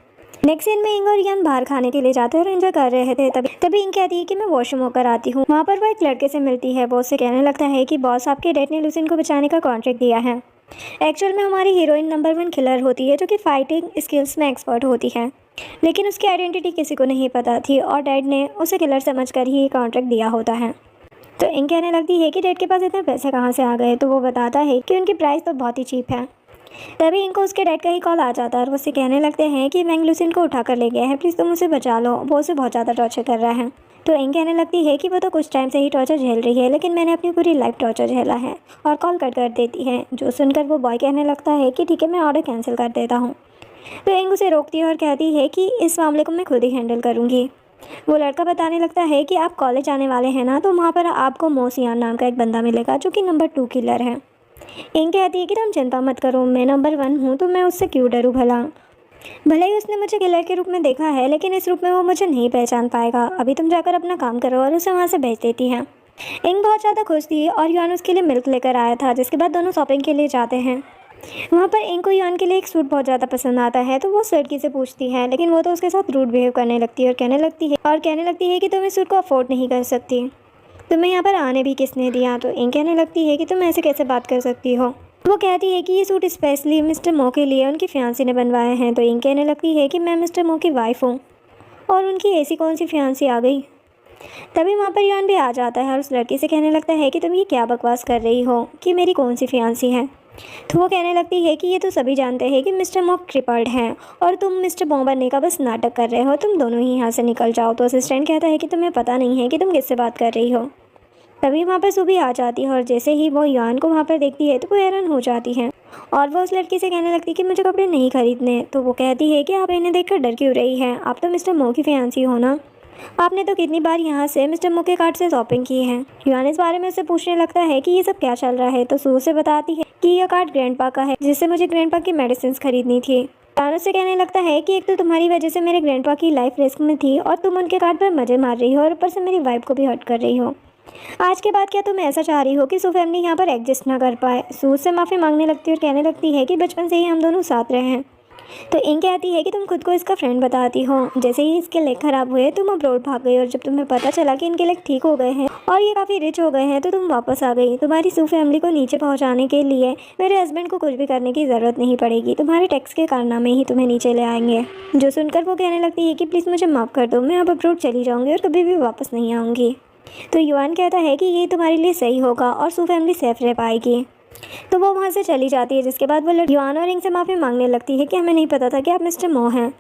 नेक्स्ट सीन में इंग और युआन बाहर खाने के लिए जाते हैं और एंजॉय कर रहे थे। तभी इंग कहती है कि मैं वॉशरूम होकर आती हूँ। वहाँ पर वो एक लड़के से मिलती है। बॉस से कहने लगता है कि बॉस आपके डैड ने लुसिन को बचाने का कॉन्ट्रैक्ट दिया है। एक्चुअल में हमारी हीरोइन नंबर 1 किलर होती है, जो कि फाइटिंग स्किल्स में एक्सपर्ट होती है, लेकिन उसकी आइडेंटिटी किसी को नहीं पता थी और डैड ने उसे किलर समझकर ही ये कॉन्ट्रैक्ट दिया होता है। तो इंग कहने लगती है कि डैड के पास इतने पैसे कहाँ से आ गए। तो वो बताता है कि उनकी प्राइस तो बहुत ही चीप है। तभी इनको उसके डैड का ही कॉल आ जाता है और वो उससे कहने लगते हैं कि मैंग लुसिन को उठा कर ले गया है, प्लीज़ तुम उसे बचा लो, वो उसे बहुत ज़्यादा टॉर्चर कर रहा है। तो इंग कहने लगती है कि वो तो कुछ टाइम से ही टॉर्चर झेल रही है, लेकिन मैंने अपनी पूरी लाइफ टॉर्चर झेला है, और कॉल कट कर देती है। जो सुनकर वो बॉय कहने लगता है कि ठीक है, मैं ऑर्डर कैंसिल कर देता हूँ। तो इंग उसे रोकती है और कहती है कि इस मामले को मैं खुद ही हैंडल करूँगी। वो लड़का बताने लगता है कि आप कॉलेज आने वाले हैं ना, तो वहाँ पर आपको मोसियान नाम का एक बंदा मिलेगा जो कि नंबर 2 किलर है। इंग कहती है कि तुम चिंता मत करो, मैं नंबर 1 हूँ, तो मैं उससे क्यों डरूँ भला। भले ही उसने मुझे किलर के रूप में देखा है, लेकिन इस रूप में वो मुझे नहीं पहचान पाएगा। अभी तुम जाकर अपना काम करो, और उसे वहाँ से भेज देती हैं। इंग बहुत ज़्यादा खुश थी और युआन उसके लिए मिल्क लेकर आया था, जिसके बाद दोनों शॉपिंग के लिए जाते हैं। वहाँ पर इंग को युआन के लिए एक सूट बहुत ज़्यादा पसंद आता है, तो वो उस लड़की से पूछती है, लेकिन वो तो उसके साथ रूड बिहेव करने लगती है और कहने लगती है कि तुम इस सूट को अफोर्ड नहीं कर सकती, तुम्हें यहाँ पर आने भी किसने दिया। तो इंग कहने लगती है कि तुम ऐसे कैसे बात कर सकती हो। वो कहती है कि ये सूट स्पेशली मिस्टर मो के लिए उनकी फियांसी ने बनवाए हैं। तो इंग कहने लगती है कि मैं मिस्टर मो की वाइफ हूँ, और उनकी ऐसी कौन सी फियांसी आ गई। तभी वहाँ पर युआन भी आ जाता है और उस लड़की से कहने लगता है कि तुम ये क्या बकवास कर रही हो कि मेरी कौन सी फियांसी है। तो वो कहने लगती है कि ये तो सभी जानते हैं कि मिस्टर मो क्रिपल्ड हैं, और तुम मिस्टर मो बनने का बस नाटक कर रहे हो, तुम दोनों ही यहाँ से निकल जाओ। तो असिस्टेंट कहता है कि तुम्हें पता नहीं है कि तुम किससे बात कर रही हो। तभी वहाँ पर सुबह आ जाती है और जैसे ही वो युआन को वहाँ पर देखती है तो वो हैरान हो जाती है, और वो उस लड़की से कहने लगती है कि मुझे कपड़े नहीं खरीदने। तो वो कहती है कि आप इन्हें देखकर डर क्यों रही है, आप तो मिस्टर मो की फियांसी हो ना, आपने तो कितनी बार यहाँ से मिस्टर मो के कार्ड से शॉपिंग की है। युआन इस बारे में उससे पूछने लगता है कि ये सब क्या चल रहा है। तो सू से बताती है कि यह कार्ड ग्रैंडपा का है, जिससे मुझे ग्रैंडपा की मेडिसिन खरीदनी थी। युआन उससे कहने लगता है कि एक तो तुम्हारी वजह से मेरे ग्रैंडपा की लाइफ रिस्क में थी और तुम उनके कार्ड पर मजे मार रही हो और ऊपर से मेरी वाइफ को भी हर्ट कर रही हो। आज के बाद क्या तुम ऐसा चाह रही हो कि सू फैमिली यहाँ पर एग्जिस्ट ना कर पाए। सू उससे माफ़ी मांगने लगती है और कहने लगती है कि बचपन से ही हम दोनों साथ रहे हैं। तो इंग कहती है कि तुम खुद को इसका फ्रेंड बताती हो। जैसे ही इसके लेग खराब हुए तुम अब्रॉड भाग गई और जब तुम्हें पता चला कि इनके लेग ठीक हो गए हैं और ये काफ़ी रिच हो गए हैं तो तुम वापस आ गई। तुम्हारी सू फैमिली को नीचे पहुंचाने के लिए मेरे हस्बैंड को कुछ भी करने की ज़रूरत नहीं पड़ेगी। तुम्हारे टैक्स के कारनामे ही तुम्हें नीचे ले आएंगे। जो सुनकर वो कहने लगती है कि प्लीज़ मुझे माफ़ कर दो, मैं अब अब्रॉड चली जाऊँगी और कभी भी वापस नहीं आऊँगी। तो युआन कहता है कि ये तुम्हारे लिए सही होगा और सू फैमिली सेफ रह पाएगी। तो वो वहाँ से चली जाती है, जिसके बाद वो युआन और इंग से माफ़ी मांगने लगती है कि हमें नहीं पता था कि आप मिस्टर मो हैं।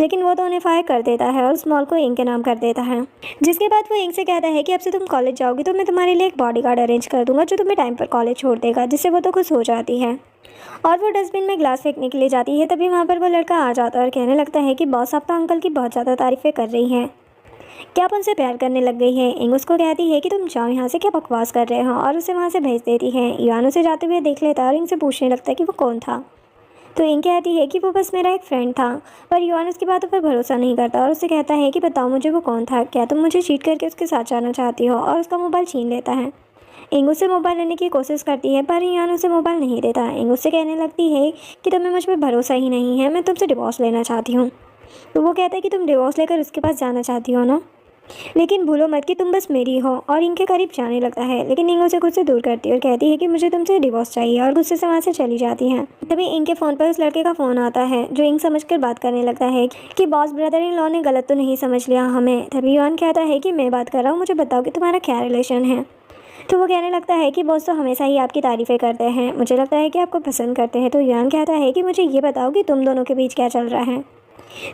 लेकिन वो तो उन्हें फायर कर देता है और उस मॉल को इंग के नाम कर देता है। जिसके बाद वो इंग से कहता है कि अब से तुम कॉलेज जाओगी तो मैं तुम्हारे लिए एक बॉडीगार्ड अरेंज कर दूंगा जो तुम्हें टाइम पर कॉलेज छोड़ देगा, जिससे वो तो खुश हो जाती है और वो डस्टबिन में ग्लास फेंकने के लिए जाती है। तभी वहाँ पर वो लड़का आ जाता है और कहने लगता है कि बॉस आप तो अंकल की बहुत ज़्यादा तारीफ़ें कर रही हैं, क्या आप उनसे प्यार करने लग गई है। इंग उसको कहती है कि तुम जाओ यहाँ से, क्या बकवास कर रहे हो, और उसे वहाँ से भेज देती है। युआन उसे जाते हुए देख लेता है और इंग से पूछने लगता है कि वो कौन था। तो इंग कहती है कि वो बस मेरा एक फ्रेंड था, पर युआन उसकी बातों पर भरोसा नहीं करता और उससे कहता है कि बताओ मुझे वो कौन था, क्या तुम मुझे चीट करके उसके साथ जाना चाहती हो, और उसका मोबाइल छीन लेता है। इंग उससे मोबाइल लेने की कोशिश करती है पर युआन उसे मोबाइल नहीं देता। इंग उससे कहने लगती है कि तुम्हें मुझ पर भरोसा ही नहीं है, मैं तुमसे डिवोर्स लेना चाहती हूँ। तो वो कहता है कि तुम डिवोर्स लेकर उसके पास जाना चाहती हो ना, लेकिन भूलो मत कि तुम बस मेरी हो, और इंग के करीब जाने लगता है। लेकिन इंग उसे खुद से दूर करती है और कहती है कि मुझे तुमसे डिवोर्स चाहिए, और गुस्से से वहाँ से चली जाती है। तभी इंग के फ़ोन पर उस लड़के का फ़ोन आता है जो इंग समझकर बात करने लगता है कि बॉस ब्रदर इन लॉ ने गलत तो नहीं समझ लिया हमें। तभी युआन कहता है कि मैं बात कर रहा हूँ, मुझे बताओ कि तुम्हारा क्या रिलेशन है। तो वो कहने लगता है कि बॉस तो हमेशा ही आपकी तारीफ़ें करते हैं, मुझे लगता है कि आपको पसंद करते हैं। तो युआन कहता है कि मुझे ये बताओ कि तुम दोनों के बीच क्या चल रहा है।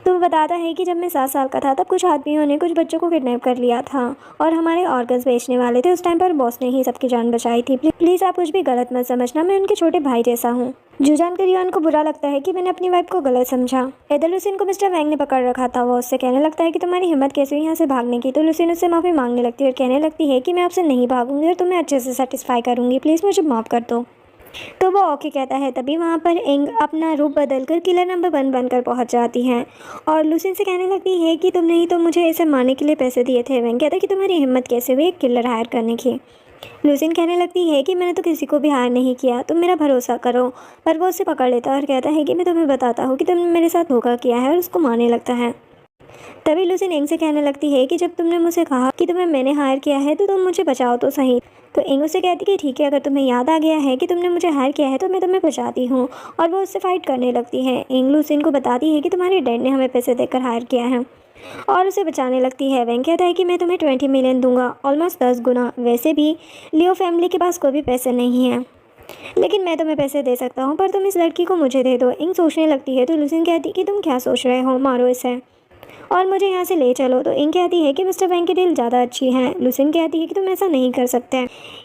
तो वो बताता है कि जब मैं 7 साल का था तब कुछ आदमियों ने कुछ बच्चों को किडनैप कर लिया था और हमारे ऑर्गन्स बेचने वाले थे। उस टाइम पर बॉस ने ही सबकी जान बचाई थी। प्लीज़ आप कुछ भी गलत मत समझना, मैं उनके छोटे भाई जैसा हूँ। जो जानकर युआन को बुरा लगता है कि मैंने अपनी वाइफ को गलत समझा। इधर लुसिन को मिस्टर वैंग ने पकड़ रखा था। वो उससे कहने लगता है कि तुम्हारी हिम्मत कैसे हुई यहाँ से भागने की। तो लुसिन उससे माफ़ी मांगने लगती है और कहने लगती है कि मैं आपसे नहीं भागूंगी और तुम्हें अच्छे से सेटिस्फाई करूँगी, प्लीज़ मुझे माफ़ कर दो। तो वो ओके कहता है। तभी वहाँ पर इंग अपना रूप बदलकर किलर नंबर 1 बनकर पहुँच जाती है और लुसिन से कहने लगती है कि तुमने ही तो मुझे इसे मारने के लिए पैसे दिए थे। वैंग कहता है कि तुम्हारी हिम्मत कैसे हुई एक किलर हायर करने की। लुसिन कहने लगती है कि मैंने तो किसी को भी हायर नहीं किया, तुम मेरा भरोसा करो। पर वो उसे पकड़ लेता है और कहता है कि मैं तुम्हें बताता हूँ कि तुमने मेरे साथ धोखा किया है, और उसको मारने लगता है। तभी लुसिन इंग से कहने लगती है कि जब तुमने मुझसे कहा कि तुम्हें मैंने हायर किया है तो तुम मुझे बचाओ तो सही। तो इंग उससे कहती कि ठीक है, अगर तुम्हें याद आ गया है कि तुमने मुझे हायर किया है तो मैं तुम्हें बचाती हूँ, और वो उससे फाइट करने लगती है। इंग लुसिन को बताती है कि तुम्हारे डैड ने हमें पैसे देकर हायर किया है और उसे बचाने लगती है। वैंग कहता है कि मैं तुम्हें 20 मिलियन दूंगा, ऑलमोस्ट 10 गुना। वैसे भी लियो फैमिली के पास कोई भी पैसे नहीं है, लेकिन मैं तुम्हें पैसे दे सकता हूँ, पर तुम इस लड़की को मुझे दे दो। इंग सोचने लगती है तो लुसिन कहती कि तुम क्या सोच रहे हो, मारो इसे और मुझे यहाँ से ले चलो। तो इंग कहती है कि मिस्टर वैंग की डील ज़्यादा अच्छी है। लुसिन कहती है कि तुम ऐसा नहीं कर सकते।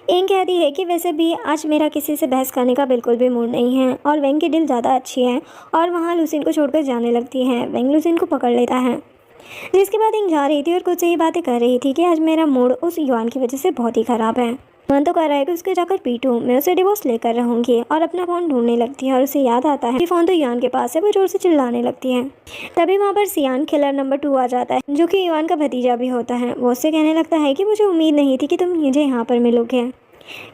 इंग कहती है कि वैसे भी आज मेरा किसी से बहस करने का बिल्कुल भी मूड नहीं है और वैंग की डील ज़्यादा अच्छी है, और वहाँ लुसिन को छोड़कर जाने लगती है। वैंग लुसिन को पकड़ लेता है, जिसके बाद इंग जा रही थी और कुछ सही बातें कर रही थी कि आज मेरा मूड उस युआन की वजह से बहुत ही ख़राब है। मन तो कर रहा है कि उसके जाकर पीटूं, मैं उसे डिवोर्स लेकर रहूंगी, और अपना फ़ोन ढूंढने लगती है और उसे याद आता है कि फ़ोन तो युआन के पास है। वो जोर से चिल्लाने लगती है। तभी वहाँ पर सियान किलर नंबर 2 आ जाता है, जो कि युआन का भतीजा भी होता है। वो उससे कहने लगता है कि मुझे उम्मीद नहीं थी कि तुम मुझे यहाँ पर मिलोगे।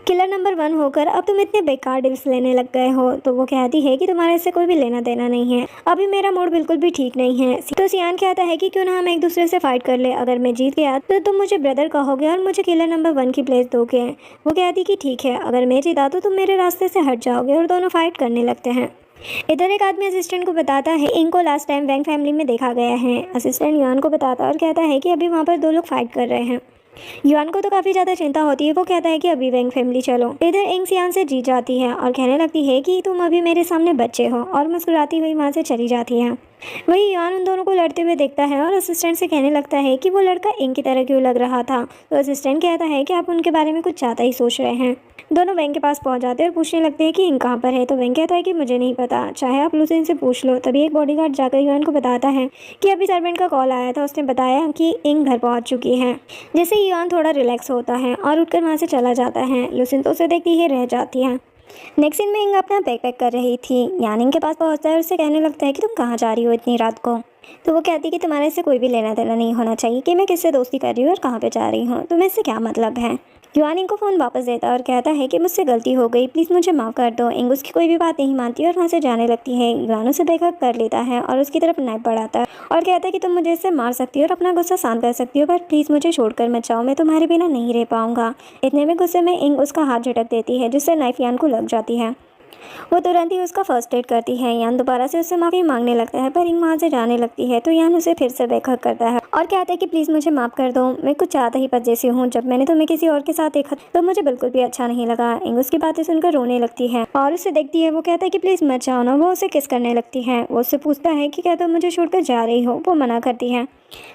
किलर नंबर 1 होकर अब तुम इतने बेकार डील्स लेने लग गए हो। तो वो कहती है कि तुम्हारे इससे कोई भी लेना देना नहीं है, अभी मेरा मूड बिल्कुल भी ठीक नहीं है। तो सियान कहता है कि क्यों ना हम एक दूसरे से फाइट कर ले, अगर मैं जीत गया तो तुम मुझे ब्रदर कहोगे और मुझे किलर नंबर 1 की प्लेस दोगे। वो कहती कि ठीक है, अगर मैं जीता तो तुम मेरे रास्ते से हट जाओगे, और दोनों फाइट करने लगते हैं। इधर एक आदमी असिस्टेंट को बताता है इंग को लास्ट टाइम वैंग फैमिली में देखा गया है। असिस्टेंट युआन को बताता और कहता है कि अभी वहाँ पर 2 लोग फाइट कर रहे हैं। युआन को तो काफ़ी ज़्यादा चिंता होती है। वो कहता है कि अभी वैंग फैमिली चलो। इधर इंग सियान से जीत जाती है और कहने लगती है कि तुम अभी मेरे सामने बच्चे हो, और मुस्कुराती हुई वहाँ से चली जाती है। वही युआन उन दोनों को लड़ते हुए देखता है और असिस्टेंट से कहने लगता है कि वो लड़का इंग की तरह क्यों लग रहा था। तो असिस्टेंट कहता है कि आप उनके बारे में कुछ ज़्यादा ही सोच रहे हैं। दोनों वैंग के पास पहुंच जाते हैं और पूछने लगते हैं कि इंग कहाँ पर है। तो वैंग कहता है कि मुझे नहीं पता, चाहे आप लुसिन से पूछ लो। तभी एक बॉडीगार्ड जाकर युआन को बताता है कि अभी सर्वेंट का कॉल आया था, उसने बताया कि इंग घर पहुंच चुकी है। जैसे युआन थोड़ा रिलैक्स होता है और उठकर वहाँ से चला जाता है। लुसिन तो उसे देखती ही रह जाती है। नेक्स्ट सीन में इंग अपना बैग पैक कर रही थी। यान इंग के पास पहुंचता है और उससे कहने लगता है कि तुम कहाँ जा रही हो इतनी रात को। तो वो कहती है कि तुम्हारे से कोई भी लेना देना नहीं होना चाहिए कि मैं किससे दोस्ती कर रही हूँ और कहाँ पे जा रही हूँ, तुम्हें इससे क्या मतलब है। युआन इंग को फ़ोन वापस देता है और कहता है कि मुझसे गलती हो गई, प्लीज़ मुझे माफ़ कर दो। इंग उसकी कोई भी बात नहीं मानती और वहाँ से जाने लगती है। युआन उसे बैकअप कर लेता है और उसकी तरफ नाइफ बढ़ाता है और कहता है कि तुम मुझे इससे मार सकती हो और अपना गुस्सा शांत कर सकती हो, पर प्लीज़ मुझे छोड़कर मत जाओ, मैं तुम्हारे बिना नहीं रह पाऊंगा। इतने में गुस्से में इंग उसका हाथ झटक देती है जिससे नाइफ यान को लग जाती है। वो तुरंत ही उसका फर्स्ट एड करती है। यान दोबारा से उससे माफ़ी मांगने लगता है पर इंग वहाँ से जाने लगती है तो यान उसे फिर से बैकहक करता है और कहता है कि प्लीज़ मुझे माफ़ कर दो, मैं कुछ ज़्यादा ही बद जैसी हूँ। जब मैंने तुम्हें किसी और के साथ देखा तो मुझे बिल्कुल भी अच्छा नहीं लगा। इंग उसकी बातें सुनकर रोने लगती है और उसे देखती है। वो कहता है कि प्लीज़ मत जाओ ना। वो उसे किस करने लगती है। वो उससे पूछता है कि क्या तुम मुझे छोड़कर जा रही हो। वो मना करती है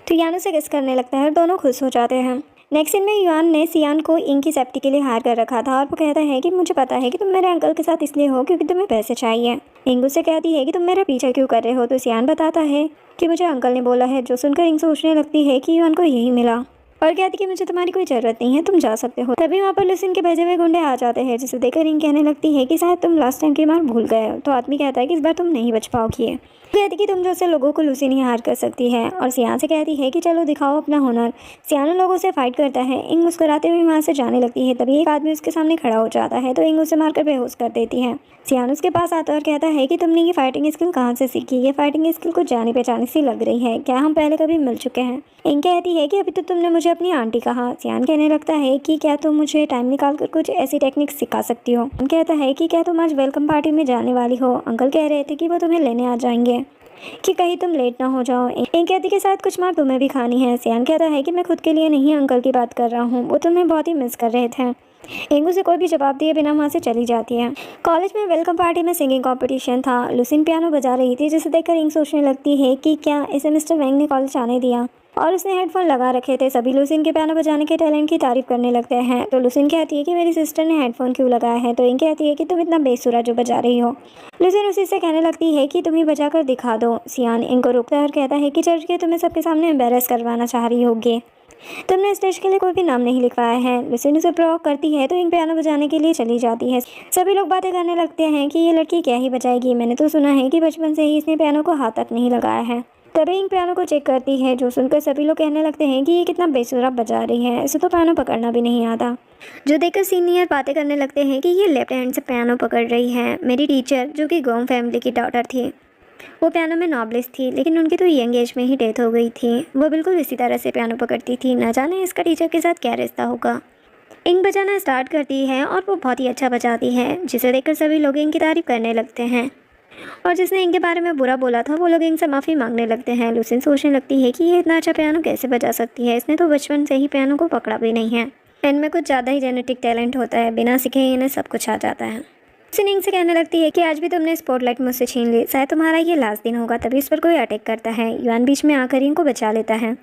तो यान उसे किस करने लगता है और दोनों खुश हो जाते हैं। नेक्स्ट सीन में युआन ने सियान को इंग की सेफ्टी के लिए हायर कर रखा था और वो कहता है कि मुझे पता है कि तुम मेरे अंकल के साथ इसलिए हो क्योंकि तुम्हें पैसे चाहिए। इंग उससे कहती है कि तुम मेरा पीछा क्यों कर रहे हो, तो सियान बताता है कि मुझे अंकल ने बोला है। जो सुनकर इंग सोचने लगती है कि युआन को यही मिला और कहती कि मुझे तुम्हारी कोई ज़रूरत नहीं है, तुम जा सकते हो। तभी वहाँ पर लुसिन के भेजे हुए गुंडे आ जाते हैं जिसे देखकर इंग कहने लगती है कि शायद तुम लास्ट टाइम की मार भूल गए हो। तो आदमी कहता है कि इस बार तुम नहीं बच पाओगी। कहती कि तुम जैसे लोगों को लुसिन ही हार कर सकती है और सियान से कहती है कि चलो दिखाओ अपना हुनर। सियान उन लोगों से फाइट करता है। इंग मुस्कुराते हुए वहाँ से जाने लगती है। तभी एक आदमी उसके सामने खड़ा हो जाता है तो इंग उसे मारकर बेहोश कर देती है। सियान उसके पास आता है और कहता है कि तुमने ये फाइटिंग स्किल कहाँ से सीखी, ये फाइटिंग स्किल कुछ जानी पहचानी सी लग रही है, क्या हम पहले कभी मिल चुके हैं। इंग कहती है कि अभी तो तुमने मुझे अपनी आंटी कहा। सियान कहने लगता है कि क्या तुम मुझे टाइम निकाल कर कुछ ऐसी टेक्निक सिखा सकती हो। इंग कहता है कि क्या तुम आज वेलकम पार्टी में जाने वाली हो, अंकल कह रहे थे कि वो तुम्हें लेने आ जाएंगे कि कहीं तुम लेट ना हो जाओ। इंग कहती कि शायद कुछ मार तुम्हें भी खानी है। सियान कहता है कि मैं खुद के लिए नहीं अंकल की बात कर रहा हूँ, वो तुम्हें बहुत ही मिस कर रहे थे। इंग उसे कोई भी जवाब दिए बिना वहाँ से चली जाती है। कॉलेज में वेलकम पार्टी में सिंगिंग कंपटीशन था। लुसिन पियानो बजा रही थी जिसे देखकर इंग सोचने लगती है कि क्या इसे मिस्टर वैंग ने कॉलेज आने दिया, और उसने हेडफोन लगा रखे थे। सभी लुसिन के पियानो बजाने के टैलेंट की तारीफ करने लगते हैं। तो लुसिन कहती है कि मेरी सिस्टर ने हेडफोन क्यों लगाया है। तो इंग कहती है कि तुम इतना बेसुरा जो बजा रही हो। लुसिन उसी से कहने लगती है कि तुम ही बजा कर दिखा दो। सियान इंग को रोकता है और कहता है कि चर्च के तुम्हें सबके सामने एम्बेरस करवाना चाह रही होगी, तुमने स्टेज के लिए कोई भी नाम नहीं लिखवाया है। लुसिन उसे प्रोवोक करती है तो इंग पियानो बजाने के लिए चली जाती है। सभी लोग बातें करने लगते हैं कि ये लड़की क्या ही बजाएगी, मैंने तो सुना है कि बचपन से ही इसने पियानो को हाथ तक नहीं लगाया है। तभी इंग पियानो को चेक करती है, जो सुनकर सभी लोग कहने लगते हैं कि ये कितना बेसुरा बजा रही है, इसे तो पियानो पकड़ना भी नहीं आता। जो देखकर सीनियर बातें करने लगते हैं कि ये लेफ्ट हैंड से पियानो पकड़ रही है। मेरी टीचर जो कि गोम फैमिली की डॉटर थी, वो पियानो में नॉबलिस्ट थी, लेकिन उनकी तो यंग एज में ही डेथ हो गई थी। वो बिल्कुल इसी तरह से पियानो पकड़ती थी। न जाने इसका टीचर के साथ क्या रिश्ता होगा। इंग बजाना स्टार्ट करती है और वो बहुत ही अच्छा बजाती है, जिसे देखकर सभी लोग इंग की तारीफ करने लगते हैं। और जिसने इंग के बारे में बुरा बोला था वो लोग इंग से माफ़ी मांगने लगते हैं। लुसिन सोचने लगती है कि ये इतना अच्छा पियानो कैसे बजा सकती है, इसने तो बचपन से ही पियानो को पकड़ा भी नहीं है। इनमें कुछ ज़्यादा ही जेनेटिक टैलेंट होता है, बिना सीखे इन्हें सब कुछ आ जाता है। इंग से कहने लगती है कि आज भी तुमने स्पॉटलाइट मुझसे छीन ली, शायद तुम्हारा ये लास्ट दिन होगा। तभी इस पर कोई अटैक करता है। युआन बीच में आकर इंग को बचा लेता है।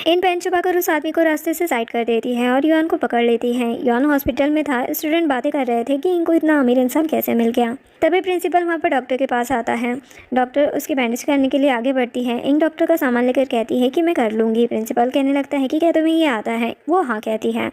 इन पेन छुपाकर उस आदमी को रास्ते से साइड कर देती है और युआन को पकड़ लेती है। युआन हॉस्पिटल में था। स्टूडेंट बातें कर रहे थे कि इंग को इतना अमीर इंसान कैसे मिल गया। तभी प्रिंसिपल वहाँ पर डॉक्टर के पास आता है। डॉक्टर उसकी बैंडेज करने के लिए आगे बढ़ती है। इंग डॉक्टर का सामान लेकर कहती है कि मैं कर लूँगी। प्रिंसिपल कहने लगता है कि क्या तुम्हें ये आता है। वो हाँ कहती है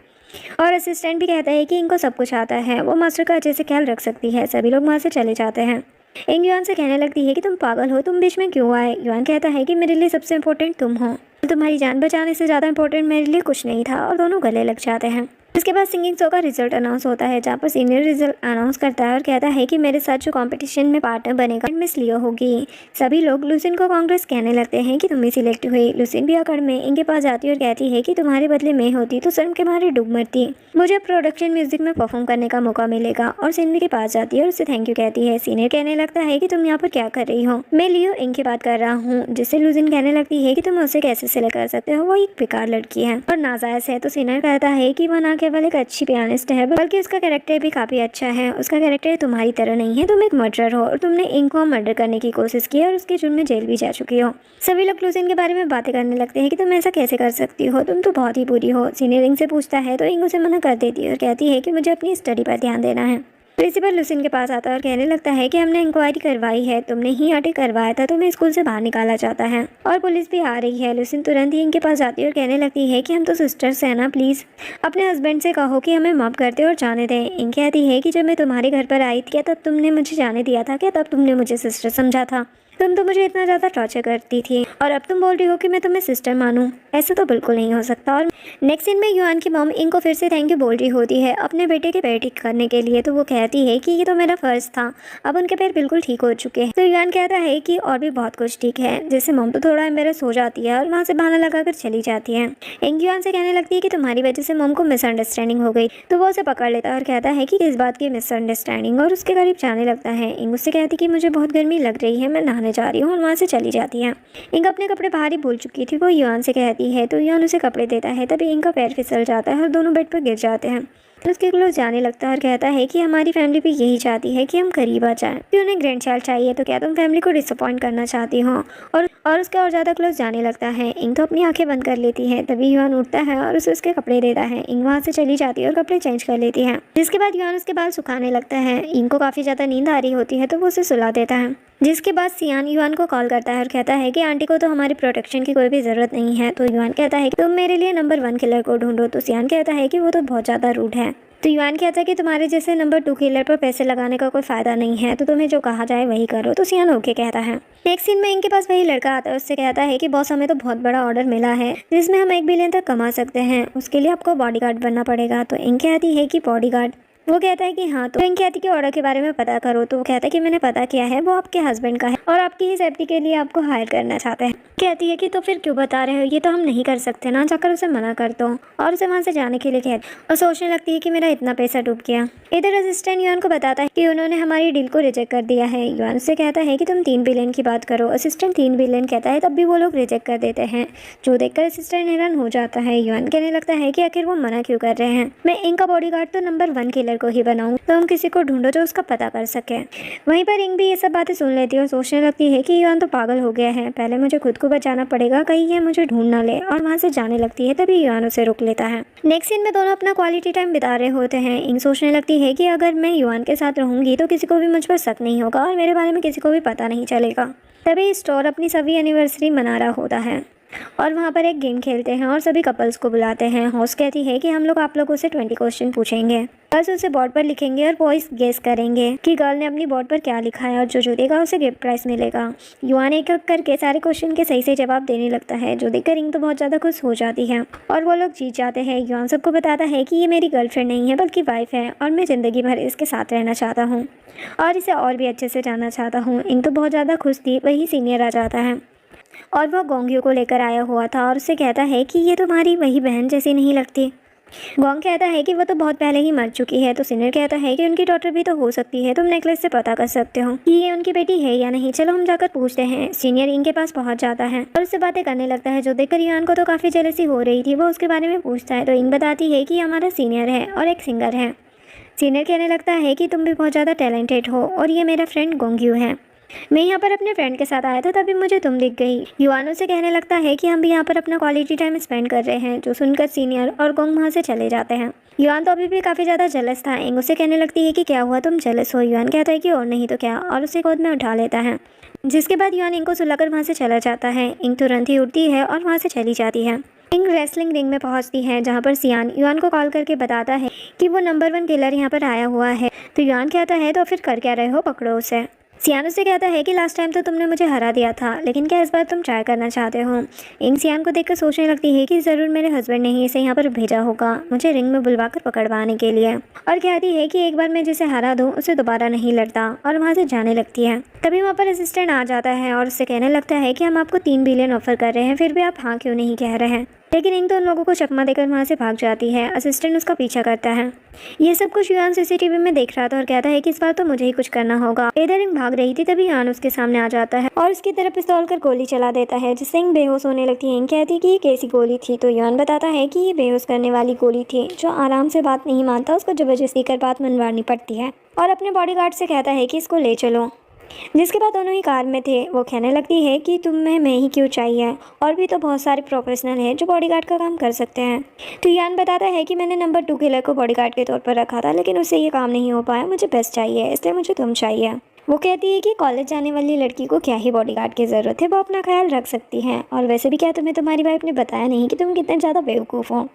और असिस्टेंट भी कहता है कि इंग को सब कुछ आता है, वो मास्टर का अच्छे से ख्याल रख सकती है। सभी लोग वहाँ से चले जाते हैं। इंग युआन से कहने लगती है कि तुम पागल हो, तुम बीच में क्यों आए। युआन कहता है कि मेरे लिए सबसे इम्पोर्टेंट तुम हो, तुम्हारी जान बचाने से ज़्यादा इम्पोर्टेंट मेरे लिए कुछ नहीं था। और दोनों गले लग जाते हैं। उसके बाद सिंगिंग शो का रिजल्ट अनाउंस होता है, जहाँ पर सीनियर रिजल्ट अनाउंस करता है और कहता है कि मेरे साथ जो कंपटीशन में पार्टनर बनेगा मिस लियो होगी। सभी लोग लुसिन को कांग्रेस कहने लगते हैं कि तुम ही सिलेक्ट हुई। लुसिन भी अकड़ में इंग के पास जाती है और कहती है कि तुम्हारे बदले मैं होती तो शर्म के मारे डूब मरती, मुझे प्रोडक्शन म्यूजिक में परफॉर्म करने का मौका मिलेगा। और सीनियर के पास जाती है और उसे थैंक यू कहती है। सीनियर कहने लगता है कि तुम यहाँ पर क्या कर रही हो, मैं लियो इंग की बात कर रहा हूँ। जिससे लुसिन कहने लगती है कि तुम उसे कैसे सिलेक्ट कर सकते हो, वो एक बेकार लड़की है और नाजायज है। तो सीनियर कहता है कि वह ना केवल एक अच्छी पियानिस्ट है बल्कि उसका कैरेक्टर भी काफ़ी अच्छा है। उसका कैरेक्टर तुम्हारी तरह नहीं है, तुम एक मर्डरर हो और तुमने इंग को मर्डर करने की कोशिश की और उसके जुर्म में जेल भी जा चुकी हो। सभी लोग लुसिन के बारे में बातें करने लगते हैं कि तुम ऐसा कैसे कर सकती हो, तुम तो बहुत ही बुरी हो। सीनियर इंग से पूछता है तो इंग उसे मना कर देती है और कहती है कि मुझे अपनी स्टडी पर ध्यान देना है। प्रिंसिपल लुसिन के पास आता है और कहने लगता है कि हमने इंक्वायरी करवाई है, तुमने ही आटे करवाया था, तुम्हें स्कूल से बाहर निकाला जाता है और पुलिस भी आ रही है। लुसिन तुरंत ही इनके पास जाती है और कहने लगती है कि हम तो सिस्टर्स हैं ना, प्लीज़ अपने हस्बैंड से कहो कि हमें माफ़ करते और जाने दें। इन कहती है कि जब मैं तुम्हारे घर पर आई थी क्या तब तुमने मुझे जाने दिया था क्या? तब तुमने मुझे सिस्टर समझा था? तुम तो मुझे इतना ज़्यादा टॉर्चर करती थी और अब तुम बोल रही हो कि मैं तुम्हें सिस्टर मानूं? ऐसा तो बिल्कुल नहीं हो सकता। और नेक्स्ट सीन में युआन की मॉम इनको फिर से थैंक यू बोल रही होती है अपने बेटे के पैर ठीक करने के लिए। तो वो कहती है कि ये तो मेरा फ़र्ज़ था, अब उनके पैर बिल्कुल ठीक हो चुके हैं। तो युआन कहता है कि और भी बहुत कुछ ठीक है, जिससे मॉम तो थोड़ा एम्बेरस हो जाती है और वहाँ से बहाना लगाकर चली जाती है। इंग युआन से कहने लगती है कि तुम्हारी वजह से मॉम को मिसअंडरस्टैंडिंग हो गई। तो वो उसे पकड़ लेता है और कहता है कि किस बात की मिसअंडरस्टैंडिंग, और उसके करीब जाने लगता है। इंग उससे कहती है कि मुझे बहुत गर्मी लग रही है, मैं नहाने जा रही हूँ, और वहाँ से चली जाती है। इंग अपने कपड़े बाहर ही भूल चुकी थी, वो युआन से कहती है तो युआन उसे कपड़े देता है। तभी इंग का पैर फिसल जाता है और दोनों बेड पर गिर जाते हैं। तो उसके क्लोज जाने लगता है और कहता है कि हमारी फैमिली भी यही चाहती है कि हम करीब आ जाएं। कि उन्हें ग्रैंड चाइल्ड चाहिए, तो क्या तुम फैमिली को डिसअपॉइंट करना चाहती हो? और उसका और ज़्यादा क्लोज जाने लगता है। इंग तो अपनी आंखें बंद कर लेती है। तभी युआन उठता है और उसे उसके कपड़े देता है। इंग वहाँ से चली जाती है और कपड़े चेंज कर लेती है, जिसके बाद युआन उसके बाल सुखाने लगता है। इंग को काफ़ी ज़्यादा नींद आ रही होती है तो वो उसे सुला देता है। जिसके बाद सियान युआन को कॉल करता है और कहता है कि आंटी को तो हमारी प्रोटेक्शन की कोई भी ज़रूरत नहीं है। तो युआन कहता है कि तुम मेरे लिए नंबर 1 किलर को ढूंढो। तो सियान कहता है कि वो तो बहुत ज़्यादा रूड है। तो युआन कहता है कि तुम्हारे जैसे नंबर 2 किलर पर पैसे लगाने का कोई फ़ायदा नहीं है, तो तुम्हें जो कहा जाए वही करो। तो सियान ओके कहता है। नेक्स्ट सीन में इनके पास वही लड़का आता है, उससे कहता है कि बॉस हमें तो बहुत बड़ा ऑर्डर मिला है जिसमें हम 1 बिलियन तक कमा सकते हैं, उसके लिए आपको बॉडीगार्ड बनना पड़ेगा। तो इंग कहती है कि बॉडीगार्ड? वो कहता है कि हाँ। तो इंग कहती है कि ऑर्डर के बारे में पता करो। तो वो कहता है कि मैंने पता किया है, वो आपके हस्बैंड का है और आपकी ही सेफ्टी के लिए आपको हायर करना चाहते हैं। कहती है कि तो फिर क्यों बता रहे हो, ये तो हम नहीं कर सकते ना। जाकर उसे मना कर दो और उसे वहाँ से जाने के लिए कहती और सोचने लगती है कि मेरा इतना पैसा डूब गया। इधर असिस्टेंट युआन को बताता है कि उन्होंने हमारी डील को रिजेक्ट कर दिया है। युआन से कहता है कि तुम 3 बिलियन की बात करो। असिस्टेंट 3 बिलियन कहता है, तब भी वो लोग रिजेक्ट कर देते हैं, जो देखकर असिस्टेंट हैरान हो जाता है। युआन कहने लगता है कि आखिर वो मना क्यों कर रहे हैं, मैं इंग का बॉडीगार्ड तो नंबर 1 किलर को ही बनाऊँ, तो हम किसी को ढूंढो जो उसका पता कर सके। वहीं पर इंग भी ये सब बातें सुन लेती है और सोचने लगती है कि युआन तो पागल हो गया है, पहले मुझे खुद को बचाना पड़ेगा, कहीं ये मुझे ढूंढ ना ले। और वहाँ से जाने लगती है। तभी युआन उसे रोक लेता है। नेक्स्ट सीन में दोनों अपना क्वालिटी टाइम बिता रहे होते हैं। इंग सोचने लगती है कि अगर मैं युआन के साथ रहूंगी तो किसी को भी मुझ पर शक नहीं होगा और मेरे बारे में किसी को भी पता नहीं चलेगा। तभी स्टोर अपनी 7वीं एनिवर्सरी मना रहा होता है और वहाँ पर एक गेम खेलते हैं और सभी कपल्स को बुलाते हैं। होस्ट कहती है कि हम लोग आप लोगों से 20 क्वेश्चन पूछेंगे, बस उसे बोर्ड पर लिखेंगे और बॉयज गेस करेंगे कि गर्ल ने अपनी बोर्ड पर क्या लिखा है, और जो जीतेगा उसे गिफ्ट प्राइस मिलेगा। युआन एक एक करके सारे क्वेश्चन के सही से जवाब देने लगता है, जो देखकर इंग तो बहुत ज़्यादा खुश हो जाती है और वो लोग जीत जाते हैं। युआन सबको बताता है कि ये मेरी गर्लफ्रेंड नहीं है बल्कि वाइफ है और मैं ज़िंदगी भर इसके साथ रहना चाहता हूँ और इसे और भी अच्छे से जानना चाहता हूँ। इंग तो बहुत ज़्यादा खुश थी। वही सीनियर आ जाता है और वह गोंग्यू को लेकर आया हुआ था और उससे कहता है कि ये तुम्हारी वही बहन जैसी नहीं लगती। गोंग कहता है कि वो तो बहुत पहले ही मर चुकी है। तो सीनियर कहता है कि उनकी डॉटर भी तो हो सकती है, तुम नेकलेस से पता कर सकते हो कि ये उनकी बेटी है या नहीं, चलो हम जाकर पूछते हैं। सीनियर इंग के पास पहुंच जाता है और उससे बातें करने लगता है, जो देखकर युआन को तो काफ़ी जेलसी हो रही थी। वो उसके बारे में पूछता है तो इंग बताती है कि हमारा सीनियर है और एक सिंगर है। सीनियर कहने लगता है कि तुम भी बहुत ज़्यादा टैलेंटेड हो और ये मेरा फ्रेंड गोंग्यू है, मैं यहाँ पर अपने फ्रेंड के साथ आया था तभी मुझे तुम दिख गई। युआन से कहने लगता है कि हम भी यहाँ पर अपना क्वालिटी टाइम स्पेंड कर रहे हैं, जो सुनकर सीनियर और गोंग वहाँ से चले जाते हैं। युआन तो अभी भी काफ़ी ज़्यादा जेलस था। इंग उसे कहने लगती है कि क्या हुआ, तुम जेलस हो? युआन कहता है कि और नहीं तो क्या, और उसे गोद में उठा लेता है, जिसके बाद युआन इंग को सुलाकर वहाँ से चला जाता है। इंग तुरंत ही उठती है और वहाँ से चली जाती है। इंग रेसलिंग रिंग में पहुंचती है, जहां पर सियान युआन को कॉल करके बताता है कि वो नंबर 1 किलर यहाँ पर आया हुआ है। तो युआन कहता है तो फिर कर क्या रहे हो, पकड़ो उसे। सियान उससे कहता है कि लास्ट टाइम तो तुमने मुझे हरा दिया था, लेकिन क्या इस बार तुम ट्राई करना चाहते हो? इंग सियान को देखकर सोचने लगती है कि ज़रूर मेरे हस्बैंड ने ही इसे यहाँ पर भेजा होगा मुझे रिंग में बुलवाकर पकड़वाने के लिए, और कहती है कि एक बार मैं जिसे हरा दूँ उसे दोबारा नहीं लड़ता, और वहाँ से जाने लगती है। तभी वहाँ पर असिस्टेंट आ जाता है और उससे कहने लगता है कि हम आपको 3 बिलियन ऑफर कर रहे हैं, फिर भी आप हाँ क्यों नहीं कह रहे हैं। लेकिन इंग तो उन लोगों को चकमा देकर वहाँ से भाग जाती है। असिस्टेंट उसका पीछा करता है। ये सब कुछ युआन सीसीटीवी में देख रहा था और कहता है कि इस बार तो मुझे ही कुछ करना होगा। इधर इंग भाग रही थी, तभी युआन उसके सामने आ जाता है और उसकी तरफ पिस्तौल कर गोली चला देता है, जिससे इंग बेहोश होने लगती है। इंग कहती है कि ये कैसी गोली थी, तो युआन बताता है कि ये बेहोश करने वाली गोली थी। जो आराम से बात नहीं मानता उसको जबरदस्ती कर बात मनवानी पड़ती है, और अपने बॉडीगार्ड से कहता है कि इसको ले चलो। जिसके बाद दोनों ही कार में थे। वो कहने लगती है कि तुम्हें मैं ही क्यों चाहिए, और भी तो बहुत सारे प्रोफेशनल हैं जो बॉडीगार्ड का काम कर सकते हैं। तो यान बताता है कि मैंने नंबर 2 किलर को बॉडीगार्ड के तौर पर रखा था, लेकिन उससे ये काम नहीं हो पाया। मुझे बेस्ट चाहिए, इसलिए मुझे तुम चाहिए। वो कहती है कि कॉलेज जाने वाली लड़की को क्या ही बॉडीगार्ड की ज़रूरत है, वो अपना ख्याल रख सकती है। और वैसे भी क्या तुम्हें तुम्हारी वाइफ ने बताया नहीं कि तुम कितने ज़्यादा बेवकूफ़ हो।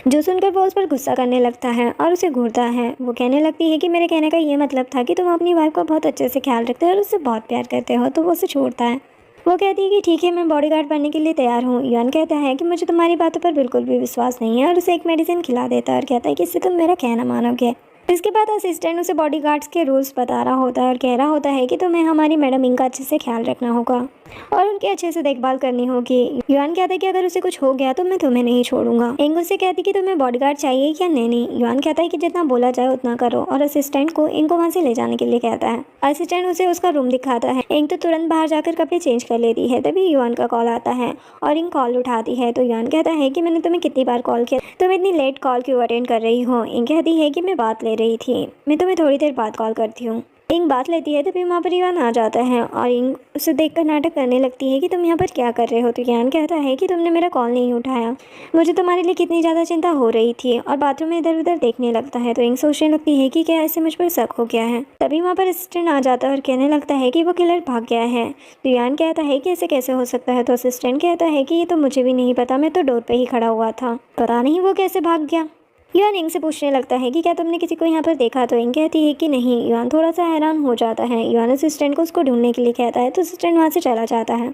जो सुनकर वो उस पर गुस्सा करने लगता है और उसे घूरता है। वो कहने लगती है कि मेरे कहने का ये मतलब था कि तुम अपनी वाइफ का बहुत अच्छे से ख्याल रखते हो और उससे बहुत प्यार करते हो। तो वो उसे छोड़ता है। वो कहती है कि ठीक है, मैं बॉडीगार्ड बनने के लिए तैयार हूँ। युआन कहता है कि मुझे तुम्हारी बातों पर बिल्कुल भी विश्वास नहीं है, और उसे एक मेडिसिन खिला देता है और कहता है कि इससे तुम मेरा कहना मानोगे। इसके बाद असिस्टेंट उसे बॉडीगार्ड्स के रूल्स बता रहा होता है और कह रहा होता है कि तुम्हें हमारी मैडम इंग का अच्छे से ख्याल रखना होगा और उनकी अच्छे से देखभाल करनी होगी। युआन कहता है कि अगर उसे कुछ हो गया तो मैं तुम्हें नहीं छोड़ूंगा। इंग उससे कहती कि तुम्हें बॉडीगार्ड चाहिए या नहीं। युआन कहता है कि जितना बोला जाए उतना करो, और असिस्टेंट को इंग को वहाँ से ले जाने के लिए कहता है। असिस्टेंट उसे उसका रूम दिखाता है। इंग तो तुरंत बाहर जाकर कपड़े चेंज कर लेती है। तभी युआन का कॉल आता है और इंग कॉल उठाती है। तो युआन कहता है कि मैंने तुम्हें कितनी बार कॉल किया, तुम इतनी लेट कॉल क्यों अटेंड कर रही हो। इंग कहती है कि मैं बात ले रही थी, मैं तुम्हें थोड़ी देर बाद कॉल करती हूँ। इंग बात लेती है। तभी वहाँ पर युआन आ जाता है और इंग उसे देखकर नाटक करने लगती है कि तुम यहाँ पर क्या कर रहे हो। तो युआन कहता है कि तुमने मेरा कॉल नहीं उठाया, मुझे तुम्हारे लिए कितनी ज़्यादा चिंता हो रही थी, और बाथरूम में इधर उधर देखने लगता है। तो इंग सोचने लगती है कि क्या ऐसे मुझ पर शक हो गया है। तभी वहाँ पर असिस्टेंट आ जाता है और कहने लगता है कि वो किलर भाग गया है। तो युआन कहता है कि ऐसे कैसे हो सकता है। तो असिस्टेंट कहता है कि ये तो मुझे भी नहीं पता, मैं तो डोर पर ही खड़ा हुआ था, पता नहीं वो कैसे भाग गया। युआन इंग से पूछने लगता है कि क्या तुमने किसी को यहाँ पर देखा। तो इंग कहती है कि नहीं। युआन थोड़ा सा हैरान हो जाता है। युआन असिस्टेंट को उसको ढूंढने के लिए कहता है, तो असिस्टेंट वहाँ से चला जाता है।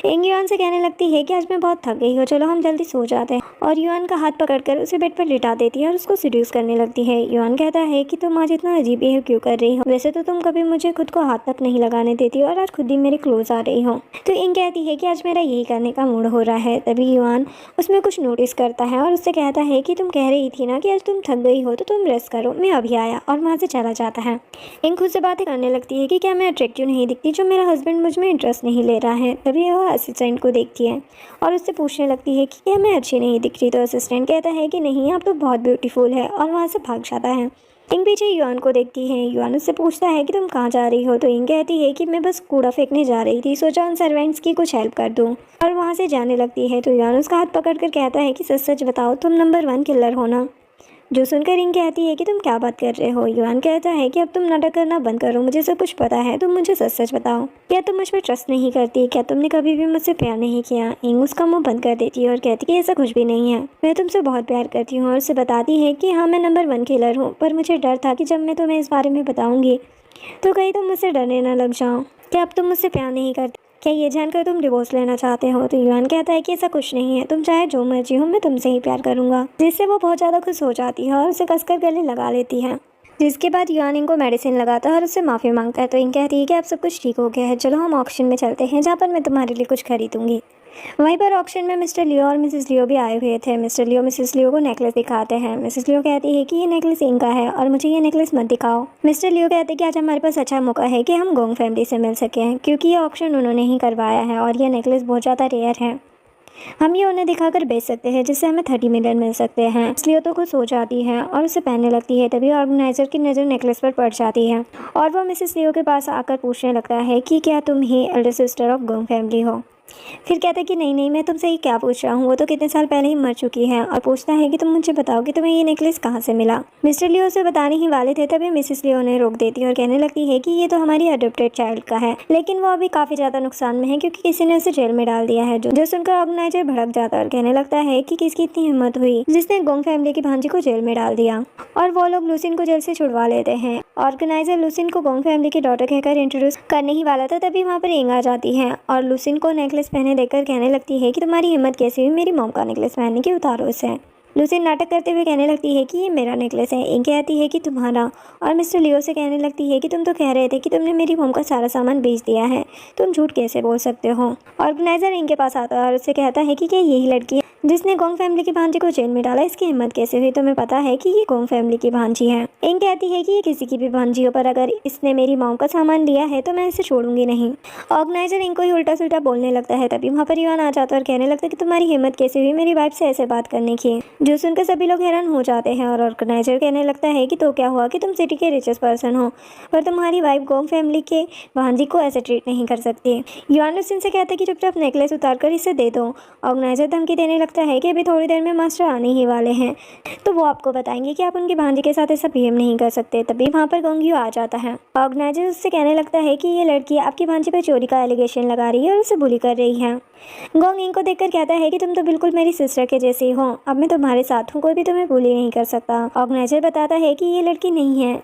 इंग युआन से कहने लगती है कि आज मैं बहुत थक गई हूँ, चलो हम जल्दी सो जाते हैं। और युआन का हाथ पकड़कर उसे बेड पर लिटा देती है और उसको सीड्यूस करने लगती है। युआन कहता है कि तुम आज इतना अजीब बिहेव क्यों कर रही हो, वैसे तो तुम कभी मुझे खुद को हाथ तक नहीं लगाने देती और आज खुद ही मेरे क्लोज आ रही हो। तो इंग कहती है कि आज मेरा यही करने का मूड हो रहा है। तभी युआन उसमें कुछ नोटिस करता है और उससे कहता है कि तुम कह रही थी ना कि आज तुम थक गई हो, तो तुम रेस्ट करो, मैं अभी आया। और वहाँ से चला जाता है। इंग खुद से बातें करने लगती है कि क्या मैं अट्रैक्टिव नहीं दिखती जो मेरा हस्बैंड मुझ में इंटरेस्ट नहीं ले रहा है। तभी वह असिस्टेंट को देखती है और उससे पूछने लगती है कि क्या मैं अच्छी नहीं दिख रही। तो असिस्टेंट कहता है कि नहीं, आप तो बहुत ब्यूटीफुल है, और वहाँ से भाग जाता है। इंग पीछे युआन को देखती है। युआन उससे पूछता है कि तुम कहाँ जा रही हो। तो इंग कहती है कि मैं बस कूड़ा फेंकने जा रही थी, सोचा उन सर्वेंट्स की कुछ हेल्प कर दूँ, और वहाँ से जाने लगती है। तो युआन उसका हाथ पकड़ कर कहता है कि सच सच बताओ, तुम नंबर 1 किलर हो ना। जो सुनकर इंग कहती है कि तुम क्या बात कर रहे हो। युआन कहता है कि अब तुम नाटक करना बंद करो, मुझे सब कुछ पता है, तुम मुझे सच सच बताओ, क्या तुम मुझ पर ट्रस्ट नहीं करती, क्या तुमने कभी भी मुझसे प्यार नहीं किया। इंग उसका मुंह बंद कर देती है और कहती है कि ऐसा कुछ भी नहीं है, मैं तुमसे बहुत प्यार करती हूँ। और उसे बताती है कि हाँ, मैं नंबर 1 किलर हूँ, पर मुझे डर था कि जब मैं तुम्हें इस बारे में बताऊँगी तो कहीं तुम मुझसे डरने न लग जाओ। क्या अब तुम मुझसे प्यार नहीं करते, क्या ये जानकर तुम डिवोर्स लेना चाहते हो। तो युआन कहता है कि ऐसा कुछ नहीं है, तुम चाहे जो मर्जी हो, मैं तुमसे ही प्यार करूंगा। जिससे वो बहुत ज़्यादा खुश हो जाती है और उसे कसकर गले लगा लेती है। जिसके बाद युआन इंग को मेडिसिन लगाता है और उससे माफ़ी मांगता है। तो इंग कहती है कि अब सब कुछ ठीक हो गया है, चलो हम ऑक्शन में चलते हैं जहाँ पर मैं तुम्हारे लिए कुछ खरीदूंगी। वहीं पर ऑक्शन में मिस्टर लियो और मिसेस लियो भी आए हुए थे। मिस्टर लियो मिसेस लियो को नेकलेस दिखाते हैं। मिसेस लियो कहती है कि ये नेकलेस इंग का है और मुझे ये नेकलेस मत दिखाओ। मिस्टर लियो कहते हैं कि आज हमारे पास अच्छा मौका है कि हम गोंग फैमिली से मिल सकें, क्योंकि ये ऑक्शन उन्होंने ही करवाया है और ये नेकलेस बहुत ज़्यादा रेयर है। हम ये उन्हें दिखाकर बेच सकते हैं, जिससे हमें 30 मिलियन मिल सकते हैं। इसलिए तो खुश हो जाती है और उसे पहनने लगती है। तभी ऑर्गेनाइजर की नज़र नेकलेस पर पड़ जाती है और वो मिसेस लियो के पास आकर पूछने लगता है कि क्या तुम ही elder sister of Gong family हो। फिर कहता है कि नहीं नहीं, मैं तुमसे ये क्या पूछ रहा हूँ, वो तो कितने साल पहले ही मर चुकी है। और पूछता है कि तुम मुझे बताओ कि तुम्हें ये नेकलेस कहाँ से मिला। मिस्टर लियो उसे बताने ही वाले थे, तभी मिसेस लियो ने रोक देती है और कहने लगती है कि ये तो हमारी अडॉप्टेड चाइल्ड का है, लेकिन वो अभी काफ़ी ज़्यादा नुकसान में है क्योंकि किसी ने उसे जेल में डाल दिया है। जो सुनकर ऑर्गेनाइजर भड़क जाता है और कहने लगता है कि किसकी इतनी हिम्मत हुई जिसने गोंग फैमिली की भांजी को जेल में डाल दिया। और वो लोग लूसिन को जेल से छुड़वा लेते हैं। ऑर्गेनाइजर लूसिन को गोंग फैमिली की डॉटर कहकर इंट्रोड्यूस करने ही वाला था, तभी वहाँ पर इंग आ जाती है और लूसिन को नेकलेस पहने देखकर कहने लगती है कि तुम्हारी हिम्मत कैसी हुई मेरी मॉम का नेकलेस पहनने की, उतारो इसे। लूसिन नाटक करते हुए कहने लगती है कि ये मेरा नेकलेस है। इंग कहती है कि तुम्हारा। और मिस्टर लियो से कहने लगती है कि तुम तो कह रहे थे कि तुमने मेरी मॉम का सारा सामान बेच दिया है, तुम झूठ कैसे बोल सकते हो। ऑर्गेनाइजर इंग के पास आता है और उससे कहता है कि क्या यही लड़की है जिसने गोंग फैमिली की भांजी को जेल में डाला, इसकी हिम्मत कैसे हुई, तुम्हें पता है कि ये गोंग फैमिली की भांजी है। इंग कहती है कि ये किसी की भी भांजी हो, पर अगर इसने मेरी मॉम का सामान लिया है तो मैं इसे छोड़ूंगी नहीं। ऑर्गेनाइजर इंग को ही उल्टा सुल्टा बोलने लगता है। तभी वहाँ पर युआन आ जाता है और कहने लगता है कि तुम्हारी हिम्मत कैसे हुई मेरी वाइफ से ऐसे बात करने की। जो सुनकर सभी लोग हैरान हो जाते हैं और ऑर्गेनाइजर कहने लगता है कि तो क्या हुआ कि तुम सिटी के रिचेस्ट पर्सन हो, पर तुम्हारी वाइफ गोंग फैमिली के भांजी को ऐसे ट्रीट नहीं कर सकती। युआन लुसिन से कहता है कि चुपचाप नेकलेस उतार कर इसे दे दो। ऑर्गेनाइजर धमकी देने लगता है कि अभी थोड़ी देर में मास्टर आने ही वाले हैं, तो वो आपको बताएंगे कि आप उनकी भांजी के साथ ऐसा बिहेव नहीं कर सकते। तभी वहाँ पर गोंग यू आ जाता है। ऑर्गेनाइजर उससे कहने लगता है कि ये लड़की आपकी भांजी पर चोरी का एलिगेशन लगा रही है और उसे बुली कर रही है। गोंग इंग को देखकर कहता है कि तुम तो बिल्कुल मेरी सिस्टर के जैसे हो, अब मैं तुम्हारे साथ हूँ, कोई भी तुम्हें बुली नहीं कर सकता। ऑर्गेनाइजर बताता है कि ये लड़की नहीं है।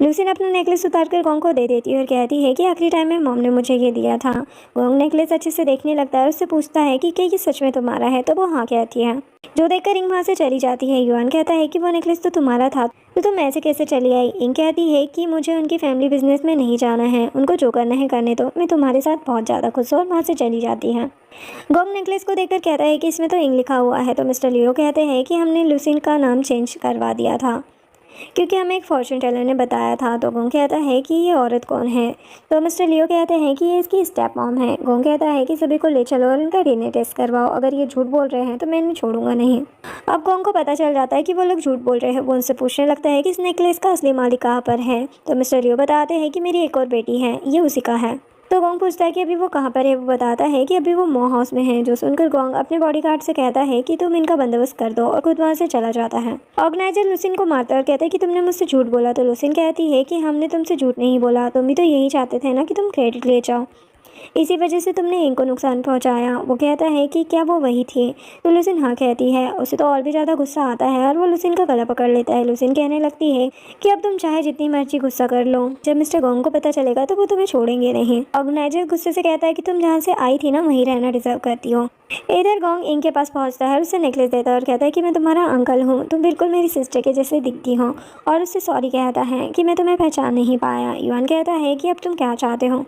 लुसिन अपना नेकलेस उतार कर गोंग को दे देती है और कहती है कि आखिरी टाइम में मॉम ने मुझे ये दिया था। गोंग नेकलेस अच्छे से देखने लगता है और उससे पूछता है कि क्या ये सच में तुम्हारा है, तो वो हाँ कहती है। जो देखकर इंग वहाँ से चली जाती है। युआन कहता है कि वो नेकलेस तो तुम्हारा था, तो तुम ऐसे कैसे चली आई। इंग कहती है कि मुझे उनकी फैमिली बिजनेस में नहीं जाना है, उनको जो करना है करने दो, मैं तुम्हारे साथ बहुत ज़्यादा खुश हूँ, और वहाँ से चली जाती है। गोंग नेकलेस को देखकर कहता है कि इसमें तो इंग लिखा हुआ है। तो मिस्टर लियो कहते हैं कि हमने लुसिन का नाम चेंज करवा दिया था क्योंकि हमें एक फॉर्चून टेलर ने बताया था। तो गोंग कहता है कि ये औरत कौन है। तो मिस्टर लियो कहते हैं कि ये इसकी स्टेप मॉम है। गोंग कहता है कि सभी को ले चलो और इनका डीएनए टेस्ट करवाओ, अगर ये झूठ बोल रहे हैं तो मैं इन्हें छोड़ूंगा नहीं। अब गोंग को पता चल जाता है कि वो लोग झूठ बोल रहे हैं। वो उनसे पूछने लगता है कि इस नेकलेस का असली मालिक कहाँ पर है। तो मिस्टर लियो बताते हैं कि मेरी एक और बेटी है, ये उसी का है। तो गोंग पूछता है कि अभी वो कहाँ पर है। वो बताता है कि अभी वो मो हाउस में है। जो सुनकर गोंग अपने बॉडीगार्ड से कहता है कि तुम इनका बंदोबस्त कर दो, और खुद वहाँ से चला जाता है। ऑर्गेनाइजर लुसिन को मारता है और कहता है कि तुमने मुझसे झूठ बोला। तो लुसिन कहती है कि हमने तुमसे झूठ नहीं बोला, तुम भी तो यही चाहते थे ना कि तुम क्रेडिट ले जाओ, इसी वजह से तुमने इंग को नुकसान पहुंचाया। वो कहता है कि क्या वो वही थी। तो लुसिन हाँ कहती है। उसे तो और भी ज़्यादा गुस्सा आता है और वो लुसिन का गला पकड़ लेता है। लुसिन कहने लगती है कि अब तुम चाहे जितनी मर्जी गुस्सा कर लो, जब मिस्टर गोंग को पता चलेगा तो वो तुम्हें छोड़ेंगे नहीं। ऑर्गेनाइजर गुस्से से कहता है कि तुम जहाँ से आई थी ना वहीं रहना डिजर्व करती हो। इधर गोंग इंग के पास पहुंचता है और उसे नेकलेस देता है और कहता है कि मैं तुम्हारा अंकल हूँ, तुम बिल्कुल मेरी सिस्टर के जैसे दिखती हो, और उससे सॉरी कहता है कि मैं तुम्हें पहचान नहीं पाया। युआन कहता है कि अब तुम क्या चाहते हो।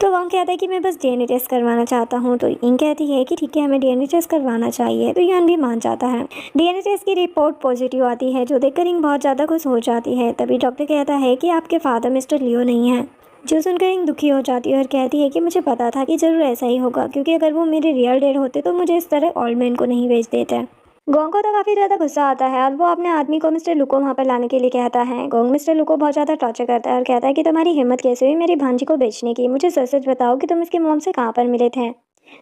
तो गोंग कहता है कि मैं बस डीएनए टेस्ट करवाना चाहता हूँ। तो इंग कहती है कि ठीक है, हमें डीएनए टेस्ट करवाना चाहिए। तो युआन भी मान जाता है। डीएनए टेस्ट की रिपोर्ट पॉजिटिव आती है, जो देखकर इंग बहुत ज़्यादा खुश हो जाती है। तभी डॉक्टर कहता है कि आपके फादर मिस्टर लियो नहीं है। जो सुनकर इंग दुखी हो जाती है और कहती है कि मुझे पता था कि ज़रूर ऐसा ही होगा, क्योंकि अगर वो मेरे रियल डैड होते तो मुझे इस तरह ओल्ड मैन को नहीं भेज देते। गोंग को तो काफ़ी ज़्यादा गुस्सा आता है और वो अपने आदमी को मिस्टर लू को वहाँ पर लाने के लिए कहता है। गोंग मिस्टर लू को बहुत ज़्यादा टॉर्चर करता है और कहता है कि तुम्हारी हिम्मत कैसे हुई मेरी भांजी को बेचने की, मुझे सच सच बताओ कि तुम इसकी मॉम से कहाँ पर मिले थे।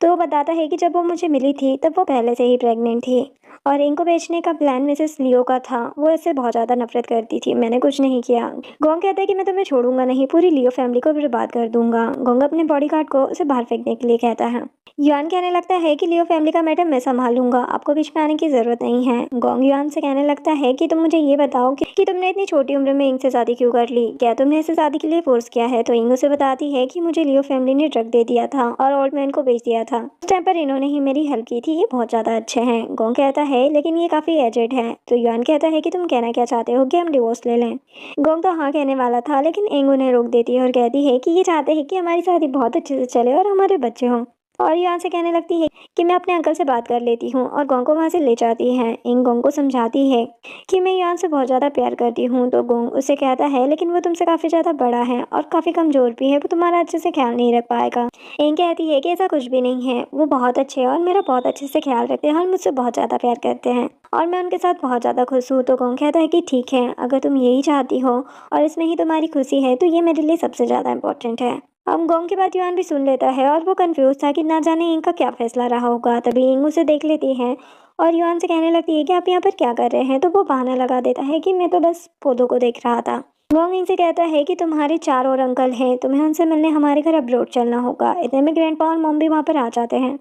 तो वो बताता है कि जब वो मुझे मिली थी तब वो पहले से ही प्रेग्नेंट थी, और इनको बेचने का प्लान मिसेस लियो का था। वो इससे बहुत ज़्यादा नफरत करती थी, मैंने कुछ नहीं किया। गोंग कहता है कि मैं तुम्हें छोड़ूंगा नहीं, पूरी लियो फैमिली को बर्बाद कर दूंगा। गोंग अपने बॉडीगार्ड को उसे बाहर फेंकने के लिए कहता है। युआन कहने लगता है कि लियो फैमिली का मैटर मैं संभाल लूंगा, आपको बीच में आने की ज़रूरत नहीं है। गोंग युआन से कहने लगता है कि तुम मुझे ये बताओ कि तुमने इतनी छोटी उम्र में इंग से शादी क्यों कर ली, क्या तुमने इसे शादी के लिए फोर्स किया है। तो इंग उसे बताती है कि मुझे लियो फैमिली ने ड्रग दे दिया था और ओल्ड मैन को बेच दिया था, उस टाइम पर इन्होंने ही मेरी हेल्प की थी, ये बहुत ज़्यादा अच्छे हैं। गोंग कहता है लेकिन ये काफ़ी एजेड है। तो युआन कहता है कि तुम कहना क्या चाहते हो कि हम डिवोर्स ले लें। गोंग तो हाँ कहने वाला था, लेकिन इंग उन्हें रोक देती है और कहती है कि ये चाहते हैं कि हमारी शादी बहुत अच्छे से चले और हमारे बच्चे हों। और युआन से कहने लगती है कि मैं अपने अंकल से बात कर लेती हूँ, और गोंग को वहाँ से ले जाती है। इंग गोंग को समझाती है कि मैं युआन से बहुत ज़्यादा प्यार करती हूँ। तो गोंग उससे कहता है लेकिन वो तुमसे काफ़ी ज़्यादा बड़ा है और काफ़ी कमज़ोर भी है, वो तुम्हारा अच्छे से ख्याल नहीं रख पाएगा। इंग कहती है कि ऐसा कुछ भी नहीं है, वो बहुत अच्छे हैं और मेरा बहुत अच्छे से ख्याल रखते हैं और मुझसे बहुत ज़्यादा प्यार करते हैं, और मैं उनके साथ बहुत ज़्यादा खुश हूँ। तो गोंग कहता है कि ठीक है, अगर तुम यही चाहती हो और इसमें ही तुम्हारी खुशी है तो ये मेरे लिए सबसे ज़्यादा इंपॉर्टेंट है। अब गोंग की बात युआन भी सुन लेता है और वो कंफ्यूज था कि ना जाने इंग का क्या फैसला रहा होगा। तभी इंग उसे देख लेती है और युआन से कहने लगती है कि आप यहाँ पर क्या कर रहे हैं। तो वो बहाना लगा देता है कि मैं तो बस पौधों को देख रहा था। गोंग इंग से कहता है कि तुम्हारे 4 और अंकल हैं, तुम्हें उनसे मिलने हमारे घर अब्रोड चलना होगा। इतने में ग्रैंडपा और मॉम भी वहाँ पर आ जाते हैं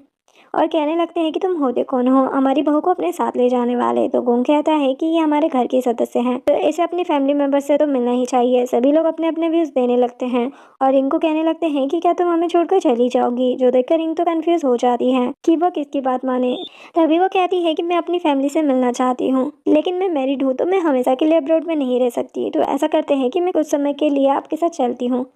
और कहने लगते हैं कि तुम होते कौन हो, हमारी बहू को अपने साथ ले जाने वाले। तो गोंग कहता है कि ये हमारे घर के सदस्य हैं, तो इसे अपनी फैमिली मेंबर से तो मिलना ही चाहिए। सभी लोग अपने अपने व्यूज देने लगते हैं और इनको कहने लगते हैं कि क्या तुम हमें छोड़कर चली जाओगी। जो देखकर इंग तो कंफ्यूज हो जाती है कि वो किसकी बात माने। तभी वो कहती है कि मैं अपनी फैमिली से मिलना चाहती हूँ, लेकिन मैं मैरिड हूँ तो मैं हमेशा के लिए अब्रोड में नहीं रह सकती। तो ऐसा करते हैं कि मैं कुछ समय के लिए आपके साथ चलती हूँ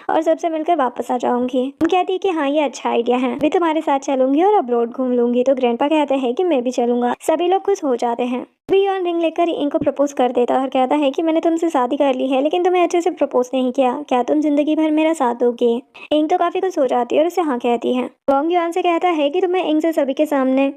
और सबसे मिलकर वापस आ जाऊंगी। हम कहती है कि हाँ ये अच्छा आइडिया है, मैं तुम्हारे साथ चलूंगी और अब्रोड घूम लूंगी। तो ग्रैंडपा कहते हैं कि मैं भी चलूंगा। सभी लोग खुश हो जाते हैं। अभी युआन रिंग लेकर इंग को प्रपोज कर देता है और कहता है कि मैंने तुमसे शादी कर ली है, लेकिन तुम्हें अच्छे से प्रपोज नहीं किया, क्या तुम जिंदगी भर मेरा साथ दोगे। इंग तो काफी खुश हो जाती है और उसे हाँ कहती है। गोंग युआन से कहता है कि तुम्हें इंग से सभी के सामने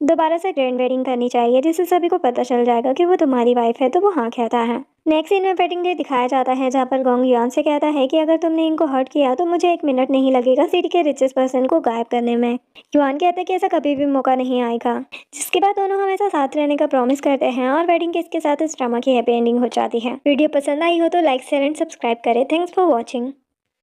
दोबारा से ग्रैंड वेडिंग करनी चाहिए जिससे सभी को पता चल जाएगा कि वो तुम्हारी वाइफ है, तो वो हाँ कहता है। नेक्स्ट सीन में वेडिंग डे दिखाया जाता है जहाँ पर गोंग युआन से कहता है कि अगर तुमने इनको हर्ट किया तो मुझे 1 मिनट नहीं लगेगा सिटी के रिचेस्ट पर्सन को गायब करने में। युआन कहता है कि ऐसा कभी भी मौका नहीं आएगा, जिसके बाद दोनों हमेशा साथ रहने का प्रॉमिस करते हैं और वेडिंग के इसके साथ इस ड्रामा की हैप्पी एंडिंग हो जाती है। वीडियो पसंद आई हो तो लाइक शेयर एंड सब्सक्राइब करें। Thanks for watching.